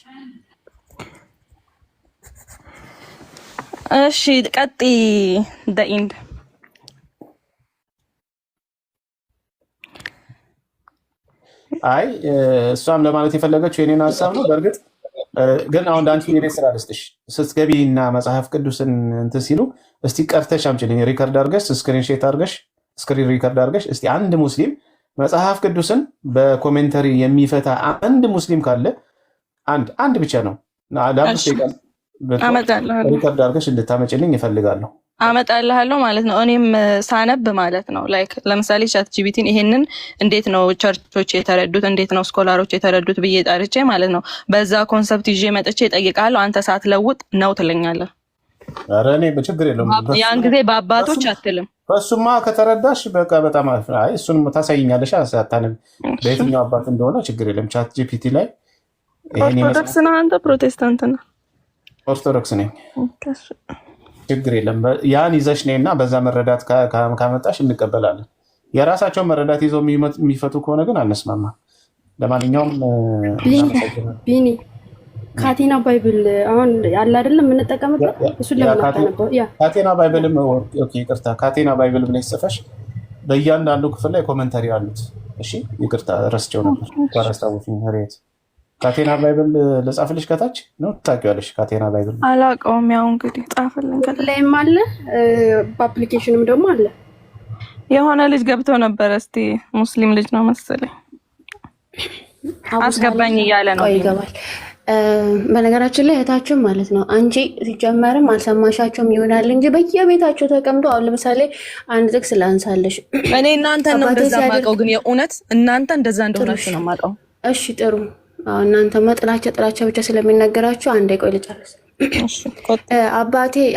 እሺ ቀጥይ። ኢንድ አይ እሷም ለማለት የፈለገችው የኔን ሀሳብ ነው። በእርግጥ ግን አሁን አንቺ የኔ ስራ ልስጥሽ። ስትገቢ እና መጽሐፍ ቅዱስን እንትን ሲሉ እስቲ ቀርተሽ አምጪልኝ፣ ሪከርድ አድርገሽ ስክሪን ሼት አድርገሽ ስክሪን ሪከርድ አድርገሽ እስቲ አንድ ሙስሊም መጽሐፍ ቅዱስን በኮሜንተሪ የሚፈታ አንድ ሙስሊም ካለ አንድ ብቻ ነው። ሪከርድ አድርገሽ እንድታመጭልኝ ይፈልጋለሁ። አመጣልሃለሁ ማለት ነው። እኔም ሳነብ ማለት ነው። ላይክ ለምሳሌ ቻት ጂቢቲን ይሄንን እንዴት ነው ቸርቾች የተረዱት፣ እንዴት ነው ስኮላሮች የተረዱት ብዬ ጠርቼ ማለት ነው። በዛ ኮንሰፕት ይዤ መጥቼ እጠይቃለሁ። አንተ ሳትለውጥ ነው ትለኛለህ። ኧረ እኔ ችግር የለውም። ያን ጊዜ በአባቶች አትልም። በሱማ ከተረዳሽ በቃ በጣም አይ እሱን ታሳይኛለሽ። አታነብ በየትኛው አባት እንደሆነ ችግር የለም። ቻት ጂፒቲ ላይ ኦርቶዶክስ ነህ አንተ? ፕሮቴስታንት ነህ? ኦርቶዶክስ ነኝ። ችግር የለም። ያን ይዘሽ ነይ እና በዛ መረዳት ካመጣሽ እንቀበላለን። የራሳቸውን መረዳት ይዘው የሚፈቱ ከሆነ ግን አንስማማ። ለማንኛውም ቢኒ ካቴና ባይብል አሁን ያለ አይደለም የምንጠቀምበት እሱን ለማታነበው ካቴና ባይብልም ይቅርታ፣ ካቴና ባይብል ብለሽ ጽፈሽ በእያንዳንዱ ክፍል ላይ ኮመንተሪ አሉት። እሺ ይቅርታ ረስቸው ነበር ታረስታውሽኝ። ሬት ካቴና ባይብል ለጻፍልሽ ከታች ነው ታውቂዋለሽ። ካቴና ባይብል አላውቀውም። ያው እንግዲህ ጻፍልን ከላይም አለ በአፕሊኬሽንም ደግሞ አለ። የሆነ ልጅ ገብቶ ነበር። እስቲ ሙስሊም ልጅ ነው መሰለኝ አስገባኝ እያለ ነው። ይገባል። በነገራችን ላይ እህታችን ማለት ነው አንቺ ሲጀመርም አልሰማሻቸውም ይሆናል እንጂ በየቤታቸው ተቀምጦ አሁን ለምሳሌ አንድ ጥቅስ ላንሳለሽ። እኔ እናንተ ነው እንደዛ ማቀው፣ ግን የእውነት እናንተ እንደዛ እንደሆናችሁ ነው ማቀው። እሺ ጥሩ። እናንተ ጥላቻ ብቻ ስለሚነገራችሁ አንዴ ቆይ ልጨርስ።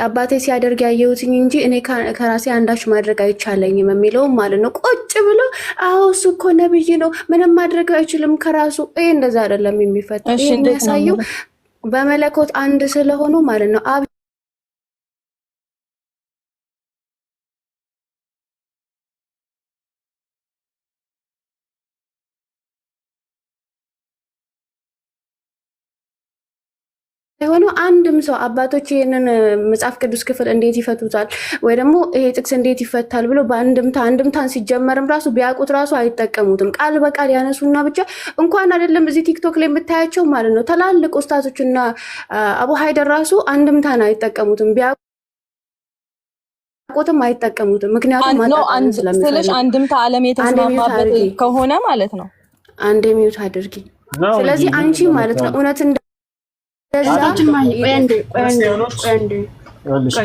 አባቴ ሲያደርግ ያየሁትኝ እንጂ እኔ ከራሴ አንዳች ማድረግ አይቻለኝም የሚለውም ማለት ነው። ቁጭ ብሎ አዎ እሱ እኮ ነብይ ነው ምንም ማድረግ አይችልም ከራሱ። ይሄ እንደዛ አይደለም የሚፈታ። ይሄ የሚያሳየው በመለኮት አንድ ስለሆኑ ማለት ነው። የሆነው አንድም ሰው አባቶች ይህንን መጽሐፍ ቅዱስ ክፍል እንዴት ይፈቱታል ወይ ደግሞ ይሄ ጥቅስ እንዴት ይፈታል ብሎ አንድምታን ሲጀመርም ራሱ ቢያውቁት ራሱ አይጠቀሙትም። ቃል በቃል ያነሱና ብቻ እንኳን አይደለም እዚህ ቲክቶክ ላይ የምታያቸው ማለት ነው ትላልቅ ኡስታዞችና አቡ ሀይደር ራሱ አንድምታን አይጠቀሙትም። ቢያውቁትም አይጠቀሙትም። ምክንያቱም ስለሽ አንድምታ ዓለም የተስማማበት ከሆነ ማለት ነው። አንዴ ሚውት አድርጊ። ስለዚህ አንቺ ማለት ነው እውነት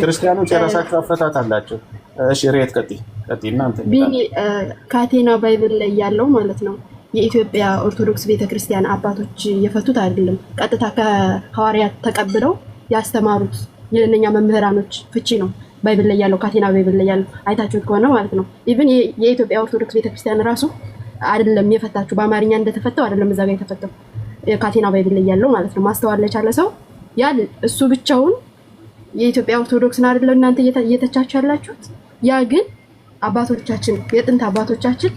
ክርስቲያኖች የራሳቸው አፈታት አላቸው። እሺ ሬት ቀጥይ እናንተ ቢኒ ካቴና ባይብል ላይ ያለው ማለት ነው የኢትዮጵያ ኦርቶዶክስ ቤተክርስቲያን አባቶች የፈቱት አይደለም። ቀጥታ ከሐዋርያት ተቀብለው ያስተማሩት የእነኛ መምህራኖች ፍቺ ነው ባይብል ላይ ያለው። ካቴና ባይብል ላይ ያለው አይታችሁት ከሆነ ማለት ነው ኢቭን የኢትዮጵያ ኦርቶዶክስ ቤተክርስቲያን ራሱ አይደለም የፈታችሁ፣ በአማርኛ እንደተፈታው አይደለም እዛ ጋር የተፈታው ካቴና ባይብል ላይ ያለው ማለት ነው። ማስተዋል ለቻለ ሰው ያ እሱ ብቻውን የኢትዮጵያ ኦርቶዶክስን አይደለም እናንተ እየተቻችሁ ያላችሁት። ያ ግን አባቶቻችን የጥንት አባቶቻችን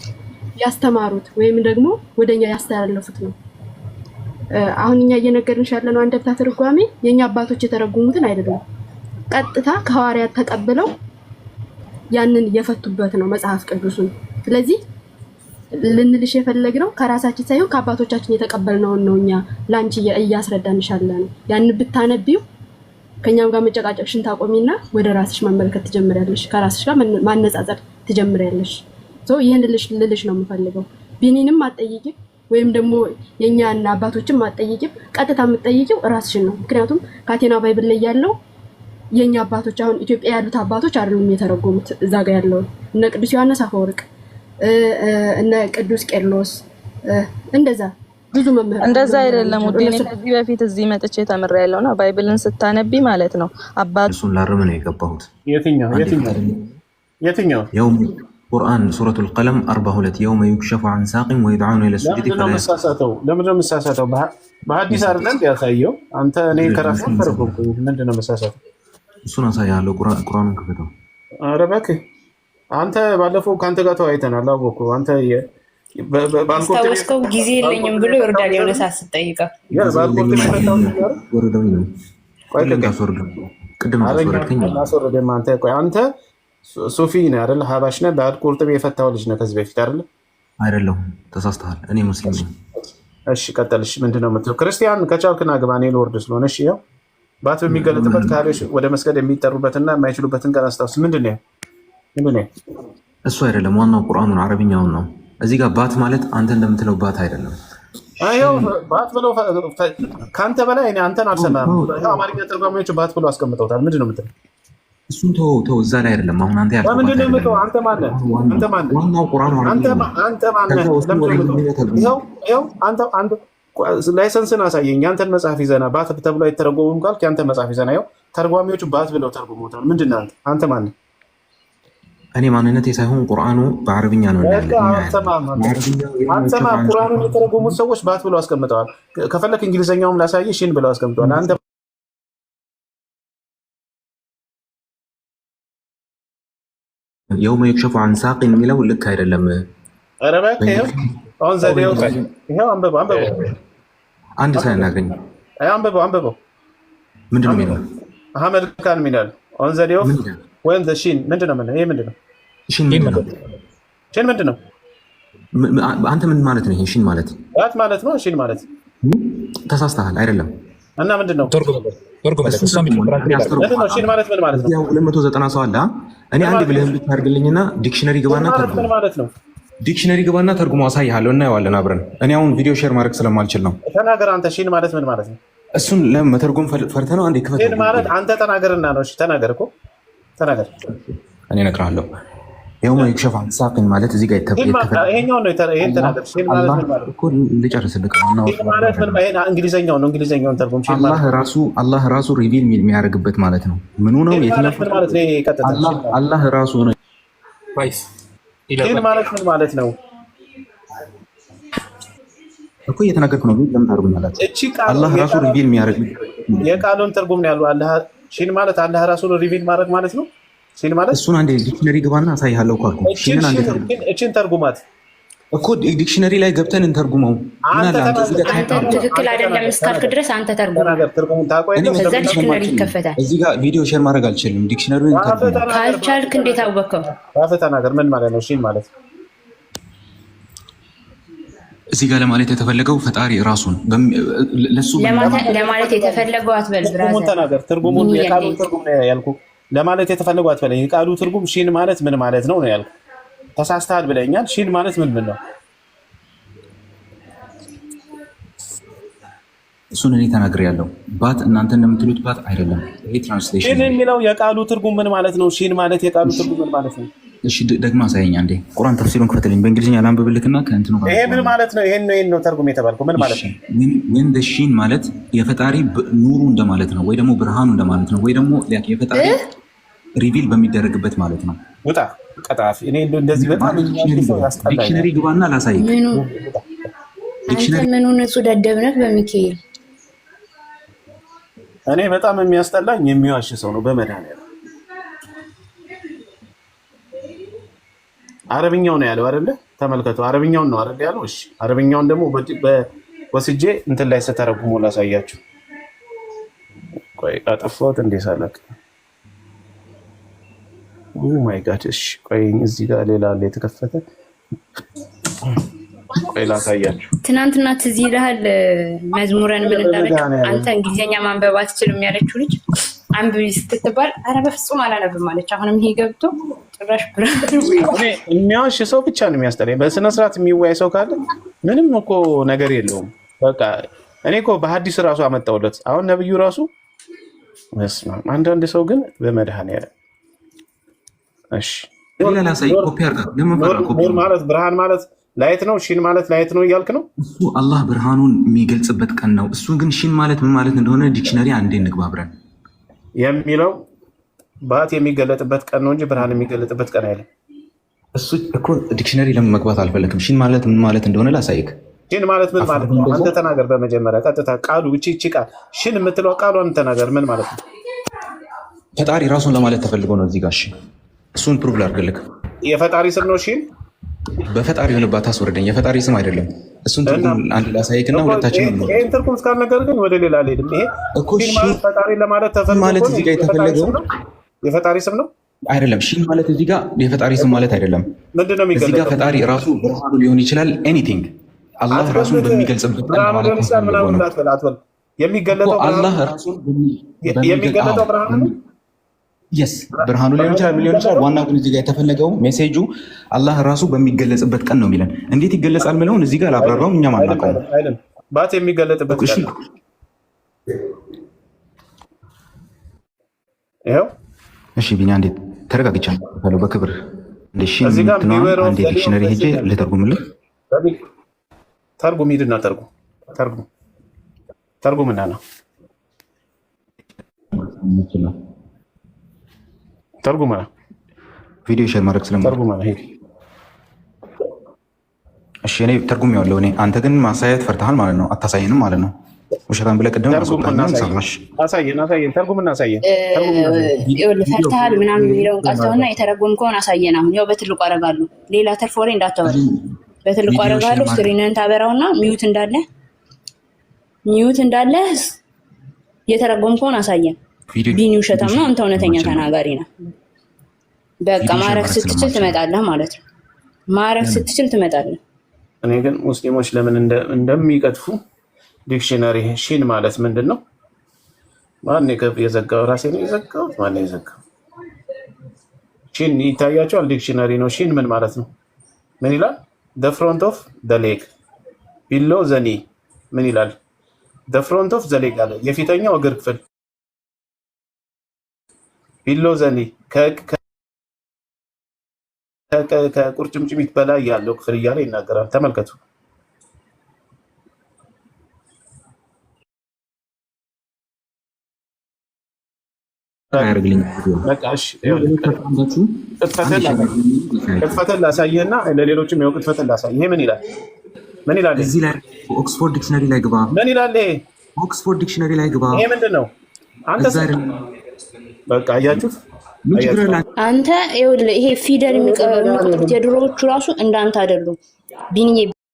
ያስተማሩት ወይም ደግሞ ወደኛ ያስተላለፉት ነው። አሁን እኛ እየነገርንሽ ያለነው አንደምታ ትርጓሜ የኛ አባቶች የተረጎሙትን አይደለም። ቀጥታ ከሐዋርያት ተቀብለው ያንን የፈቱበት ነው መጽሐፍ ቅዱስን። ስለዚህ ልንልሽ የፈለግነው ከራሳችን ሳይሆን ከአባቶቻችን የተቀበልነውን ነው እኛ ላንቺ እያስረዳንሽ ያለነው። ያን ብታነቢው ከኛም ጋር መጨቃጨቅሽን ታቆሚና ወደ ራስሽ መመልከት ትጀምሪያለሽ፣ ከራስሽ ጋር ማነጻጸር ትጀምሪያለሽ። ይህን ልልሽ ነው የምፈልገው። ቢኒንም አትጠይቂም ወይም ደግሞ የኛን አባቶችም አትጠይቂም። ቀጥታ የምትጠይቂው ራስሽን ነው። ምክንያቱም ካቴና ባይብል ላይ ያለው የኛ አባቶች አሁን ኢትዮጵያ ያሉት አባቶች አይደሉም የተረጎሙት። እዛ ጋር ያለው እነ ቅዱስ ዮሐንስ አፈወርቅ እነ ቅዱስ ቄርሎስ እንደዛ ብዙ መምህራን እንደዛ አይደለም። ውዴ ከዚህ በፊት እዚህ መጥቼ ተምሬያለሁና ባይብልን ስታነቢ ማለት ነው አባቱን ላርም ነው የገባሁት። የትኛው ቁርአን ሱረቱል ቀለም 42 የውመ ዩክሸፉ ዐን ሳቅን ወዩድዐውነ ኢለ ሱጁድ ፈላ መሳሳተው ለምንድን ነው መሳሳተው? በሐዲስ አይደለም ያሳየው አንተ እኔ ከራሴ ተረጎምኩኝ። ምንድን ነው መሳሳተው? እሱን አሳያለሁ። ቁርአኑን ክፈተው። ኧረ እባክህ አንተ ባለፈው ከአንተ ጋር ተወያይተናል። አወኩህ አንተ አስታወስከው ጊዜ የለኝም ብሎ ይወርዳል። የሆነ ሰዓት ስትጠይቀው አንተ ሱፊ ነህ አይደለ? ሀባሽ ነህ። በአድ ቁርጥቢ የፈታው ልጅ ነህ ከዚህ በፊት አይደለ? አይደለሁም፣ ተሳስተሃል። እኔ ሙስሊም ነኝ። እሺ ቀጥል። እሺ ምንድን ነው የምትለው? ክርስቲያን ከቻልክና ግባ። እኔ ልወርድ ስለሆነ እሺ። ያው ባት በሚገለጥበት ካህሎች ወደ መስገድ የሚጠሩበትና የማይችሉበትን ቀን አስታውስ። ምንድን ነው እሱ? አይደለም ዋናው ቁርአኑን አረብኛውን ነው። እዚህ ጋር ባት ማለት አንተ እንደምትለው ባት አይደለም። ባት ብለው ከአንተ በላይ አንተን አልሰማም። አማርኛ ተርጓሚዎች ባት ብለው አስቀምጠውታል። ምንድን ነው የምትለው? እሱን ተው፣ እዛ ላይ አይደለም። አሁን አንተ ያልከው ምንድን ነው የምትለው? አንተ ማነህ? ዋናው ቁርአኑ አንተ ማነህ? ላይሰንስን አሳየኝ። ያንተን መጽሐፍ ይዘና ባት ተብሎ አይተረጎሙም ካልክ ያንተን መጽሐፍ ይዘና። ይኸው ተርጓሚዎቹ ባት ብለው ተርጉሞታል። ምንድን ነህ አንተ ማነህ? እኔ ማንነቴ ሳይሆን ቁርአኑ በአረብኛ ነው። አንተማ ቁርአኑን የተረጎሙት ሰዎች ባት ብለው አስቀምጠዋል። ከፈለክ እንግሊዝኛውም ላሳየህ ሺን ብለው አስቀምጠዋል። አንተ የውመ ዩክሸፉ ዐን ሳቅን የሚለው ልክ አይደለም። ኧረ እባክህ አሁን ዘዴው ይኸው አንብበው አንድ ሰው ያናገኝ አንብበው ምንድን ነው የሚለው? አህመድ ካን ሚላል አሁን ዘዴው ወይም ሺን ምንድን ነው? ይሄ ምንድን ነው? ሺን ምንድን ነው? አንተ ምን ማለት ነው? ይሄ ሺን ማለት ማለት ነው። ሺን ማለት ተሳስተሃል። አይደለም እና ምንድን ነው? ሺን ማለት ምን ማለት ነው? 290 ሰው አለ። እኔ አንድ ብልህም ብቻ አድርግልኝና ዲክሽነሪ ግባና ተርጉም ማለት ነው። ዲክሽነሪ ግባና ተርጉሞ አሳይሃለሁ፣ እናየዋለን አብረን። እኔ አሁን ቪዲዮ ሼር ማድረግ ስለማልችል ነው። ተናገር አንተ። ሺን ማለት ምን ማለት ነው? እሱን ለመተርጎም ፈርተህ ነው? አንዴ ክፈት። ሺን ማለት አንተ ተናገርና ነው። እሺ ተናገር እኮ ተናገር። እኔ እነግርሃለሁ። የውመ ዩክሸፉ ዐን ሳቅን ማለት እዚህ ጋር ይሄኛው ነው። ይሄን ተናገር። ሺን ማለት ምን ማለት እኮ ልጨርስልህ። ማለት ምን ማለት እንግሊዘኛው ነው። እንግሊዘኛውን ተርጉም። አላህ ራሱ ሪቪል የሚያደርግበት ማለት ነው። ምኑ ነው የተነፈሰ ማለት ነው? አላህ ራሱ ነው። ሺን ማለት ምን ማለት ነው እኮ እየተናገርኩ ነው። ለምን ታደርጉኛላችሁ? አላህ ራሱ ሪቪል የሚያደርግ የቃሉን ትርጉም ነው ያለው። አላህ ሺን ማለት አላህ ራሱን ሪቪል ማድረግ ማለት ነው። ሺን ማለት እሱን አንዴ ዲክሽነሪ ግባና አሳይሃለሁ እኮ አልኩህ። እቺን ተርጉማት እኮ ዲክሽነሪ ላይ ገብተን እንተርጉመው። አንተ ትክክል አይደለም እስካልክ ድረስ አንተ ተርጉም። ከዛ ዲክሽነሪ ይከፈታል። እዚህ ጋር ቪዲዮ ሼር ማድረግ አልችልም። ዲክሽነሪውን ካልቻልክ እንዴት አወቀው? ተናገር። ምን ማለት ነው ሺን ማለት? እዚህ ጋር ለማለት የተፈለገው ፈጣሪ ራሱን ለሱ ለማለት የተፈለገው አትበል ብራዘር። ተናገር። ትርጉሙን የቃሉ ትርጉም ነው ያልኩህ። ለማለት የተፈለገው አትበል። የቃሉ ትርጉም ሺን ማለት ምን ማለት ነው ነው ያልኩህ። ተሳስተሃል ብለኛል። ሺን ማለት ምን ነው? እሱን እኔ ተናግሬያለሁ። ባት እናንተ እንደምትሉት ባት አይደለም። ይሄ ትራንስሌሽን ሺን የሚለው የቃሉ ትርጉም ምን ማለት ነው? ሺን ማለት የቃሉ ትርጉም ምን ማለት ነው? እሺ ደግሞ አሳየኝ አንዴ። ቁርአን ተፍሲሩን ክፈትልኝ በእንግሊዝኛ ላንብብልክና ከእንትኑ ጋር። ይሄ ምን ማለት ነው? ይሄን ነው ተርጉም የተባልከው ምን ማለት ነው? ምን ሺን ማለት የፈጣሪ ኑሩ እንደማለት ነው፣ ወይ ደግሞ ብርሃኑ እንደማለት ነው፣ ወይ ደግሞ የፈጣሪ ሪቪል በሚደረግበት ማለት ነው። ውጣ ቀጣፊ። እኔ እንደዚህ በጣም ዲክሽነሪ ግባና ላሳይ። አንተ ምኑ ንጹህ ደደብነት በሚካኤል። እኔ በጣም የሚያስጠላኝ የሚዋሽ ሰው ነው በመድኃኒዓለም። አረብኛው ነው ያለው አይደለ? ተመልከቱ፣ አረብኛውን ነው አይደል ያለው? እሺ አረብኛውን ደግሞ ወስጄ እንትን ላይ ስተረጉሞ ላሳያችሁ። ቆይ አጠፋሁት እንዴ ሳለቅ። ኦ ማይ ጋድ። እሺ ቆይ እዚህ ጋር ሌላ አለ የተከፈተ። ቆይ ላሳያችሁ። ትናንትና ትዝ ይልሃል መዝሙረን ምን እንዳለች አንተ እንግሊዝኛ ማንበብ አትችልም ያለችው ልጅ አንብቢ ስትባል ኧረ በፍጹም አላነብም አለች። አሁንም ይሄ ገብቶ ጭራሽ የሚያዋሽ ሰው ብቻ ነው የሚያስጠላኝ። በስነ ስርዓት የሚወያይ ሰው ካለ ምንም እኮ ነገር የለውም። በቃ እኔ እኮ በሐዲስ ራሱ አመጣሁለት። አሁን ነብዩ ራሱ አንዳንድ ሰው ግን በመድኃኒዓለም እሺ ማለት ብርሃን ማለት ላይት ነው። ሺን ማለት ላይት ነው እያልክ ነው። እሱ አላህ ብርሃኑን የሚገልጽበት ቀን ነው። እሱ ግን ሺን ማለት ምን ማለት እንደሆነ ዲክሽነሪ አንዴ እንግባብረን የሚለው ባት የሚገለጥበት ቀን ነው እንጂ ብርሃን የሚገለጥበት ቀን አይደለም። እሱ እኮ ዲክሽነሪ ለምን መግባት አልፈለክም? ሺን ማለት ምን ማለት እንደሆነ ላሳይክ። ሺን ማለት ምን ማለት ነው? አንተ ተናገር በመጀመሪያ ቀጥታ ቃሉ እቺ ቃል ሺን የምትለው ቃሏን ተናገር። ምን ማለት ነው? ፈጣሪ ራሱን ለማለት ተፈልጎ ነው እዚህ ጋር። እሺ እሱን ፕሩቭ ላድርግልህ። የፈጣሪ ስም ነው ሺን? በፈጣሪ ሆነባት አስወርደኝ። የፈጣሪ ስም አይደለም። እሱን ትርጉም አንድ ላሳይክና ሁለታችን ነው። ይሄን ትርጉም እስካልነገር ግን ወደ ሌላ አልሄድም። ይሄ እኮ ሺን ፈጣሪ ለማለት ተፈልጎ ማለት እዚህ ጋር የተፈለገው የፈጣሪ ስም ነው አይደለም። ሺን ማለት እዚህ ጋር የፈጣሪ ስም ማለት አይደለም። ምንድነው የሚገለጸው? እዚህ ጋር ፈጣሪ ራሱ ብርሃኑ ሊሆን ይችላል። ኤኒቲንግ አላህ ራሱን በሚገልጽበት ማለት ነው። የሚገለጠው አላህ ራሱን የሚገለጠው ብርሃኑ ነው። የስ ብርሃኑ ሊሆን ይችላል። ዋናው ግን እዚህ ጋር የተፈለገው ሜሴጁ አላህ ራሱ በሚገለጽበት ቀን ነው የሚለን። እንዴት ይገለጻል ምለውን እዚህ ጋር ላብራራውም እኛም አናውቀውም። ባት የሚገለጥበት ቀን ነው። ይኸው እሺ ቢኒ አንዴ ተረጋግቻለሁ። በክብር እንደ ሺ አንዴ ዲክሽነሪ ሄጄ ልተርጉምልህ። ተርጉም ሂድና ተርጉምና ነው ተርጉምና ቪዲዮ ሼር ማድረግ ተርጉምና ሂድ። እሺ እኔ ተርጉሜዋለሁ። እኔ አንተ ግን ማሳየት ፈርተሃል ማለት ነው። አታሳየንም ማለት ነው። ውሸታም ብለህ ቅድም አሳየን። ተርጉምና አሳየን። ፈርተሃል ምናምን የሚለውን ቃል ተውና የተረጎምከውን አሳየን። አሁን ያው በትልቁ አደርጋለሁ። ሌላ ተርፍ ወሬ እንዳታወራ። በትልቁ አደርጋለሁ። ስክሪንን ታበራውና ሚዩት እንዳለ የተረጎምከውን አሳየን። ቢኒ ውሸታም ነው፣ አንተ እውነተኛ ተናጋሪ ነው። በቃ ማረግ ስትችል ትመጣለህ ማለት ነው። ማረግ ስትችል ትመጣለህ። እኔ ግን ሙስሊሞች ለምን እንደሚቀጥፉ ዲክሽነሪ ሺን ማለት ምንድን ነው? ማን የዘጋው? ራሴ ነው የዘጋው። ማን የዘጋው? ሺን ይታያቸዋል። ዲክሽነሪ ነው። ሺን ምን ማለት ነው? ምን ይላል? the front of the leg below the knee ምን ይላል? the front of the leg አለ። የፊተኛው እግር ክፍል below the knee ከቁርጭምጭሚት በላይ ያለው ክፍል እያለ ይናገራል። ተመልከቱ። ቅጥፈትን ላሳይህና ለሌሎችም ያው ቅጥፈትን ላሳይህ። ይሄ ምን ይላል? እዚህ ላይ ኦክስፎርድ ዲክሽነሪ ላይ ግባ። ምን ይላል? ይሄ ኦክስፎርድ ዲክሽነሪ ላይ ግባ። ይሄ ምንድን ነው? አንተ በቃ አያችሁት? አንተ ይኸውልህ፣ ይሄ ፊደል የሚቀጥሉት የድሮዎቹ ራሱ እንዳንተ አይደሉም ቢኒዬ።